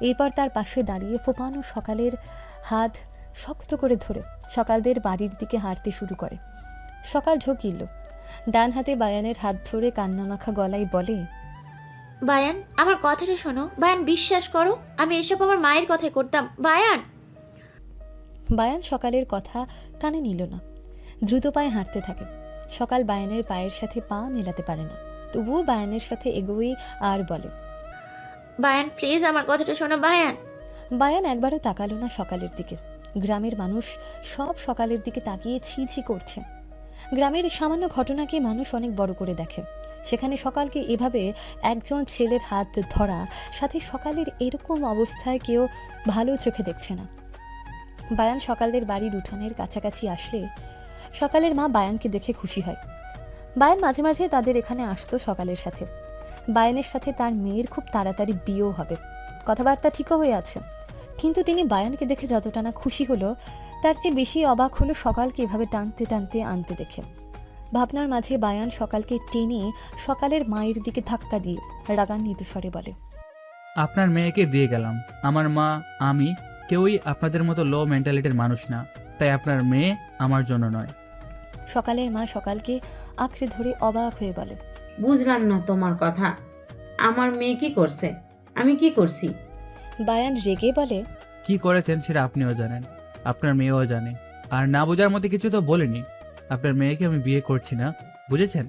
এরপর তার পাশে দাঁড়িয়ে ফোপানো সকালের হাত শক্ত করে ধরে সকালদের বাড়ির দিকে হাঁটতে শুরু করে। সকাল ঝোঁকিল, ডান হাতে বায়ানের হাত ধরে কান্নামাখা গলায় বলে, বায়ান, আমার কথাটা শোনো। বায়ান, বিশ্বাস করো, আমি এসব আমার মায়ের কথাই করতাম। বায়ান। বায়ান সকালের কথা কানে নিল না, দ্রুত পায়ে হাঁটতে থাকে। সকাল বায়ানের পায়ের সাথে পা মেলাতে পারে না, তবুও বায়ানের সাথে এগোই আর বলে, বায়ান প্লিজ, আমার কথাটা শোনো বায়ান। বায়ান একবারও তাকালো না সকালের দিকে। গ্রামের মানুষ সব সকালের দিকে তাকিয়ে ছি ছি করছে। গ্রামের সামান্য ঘটনাকে মানুষ অনেক বড় করে দেখে, সেখানে সকালকে এভাবে একজন ছেলের হাত ধরা, সাথে সকালের এরকম অবস্থায় কেউ ভালো চোখে দেখছে না। বায়ান সকালদের বাড়ির উঠানের কাছাকাছি আসলে সকালের মা বায়ানকে দেখে খুশি হয়। বায়ান মাঝে মাঝে তাদের এখানে আসতো সকালের সাথে। বায়ানের সাথে তার মেয়ের খুব তাড়াতাড়ি বিয়েও হবে, কথাবার্তা ঠিকও হয়ে আছে। কিন্তু তিনি বায়ানকে দেখে যতটা না খুশি হলো, তার চেয়ে বেশি অবাক হলো সকালকে এভাবে টানতে টানতে আনতে দেখে। ভাবনার মাঝে বায়ান সকালকে টেনে সকালের মায়ের দিকে ধাক্কা দিয়ে রাগান্বিত স্বরে বলে, আপনার মেয়েকে দিয়ে গেলাম। আমার মা, আমি কেউই আপনাদের মতো লো মেন্টালিটির মানুষ না, তাই আপনার মেয়ে আমার জন্য নয়। সকালের মা সকালকে আঁকড়ে ধরে অবাক হয়ে বলে। বুঝলাম না তোমার কথা। আমার মেয়ে কি করছে? আমি কি করছি? বায়ান রেগে বলে, কি করেছেন সেটা আপনিও জানেন, আপনার মেয়েও জানে। আর না বোঝার মতো কিছু তো বলিনি। আপনার মেয়েকে আমি বিয়ে করছি না, বুঝেছেন?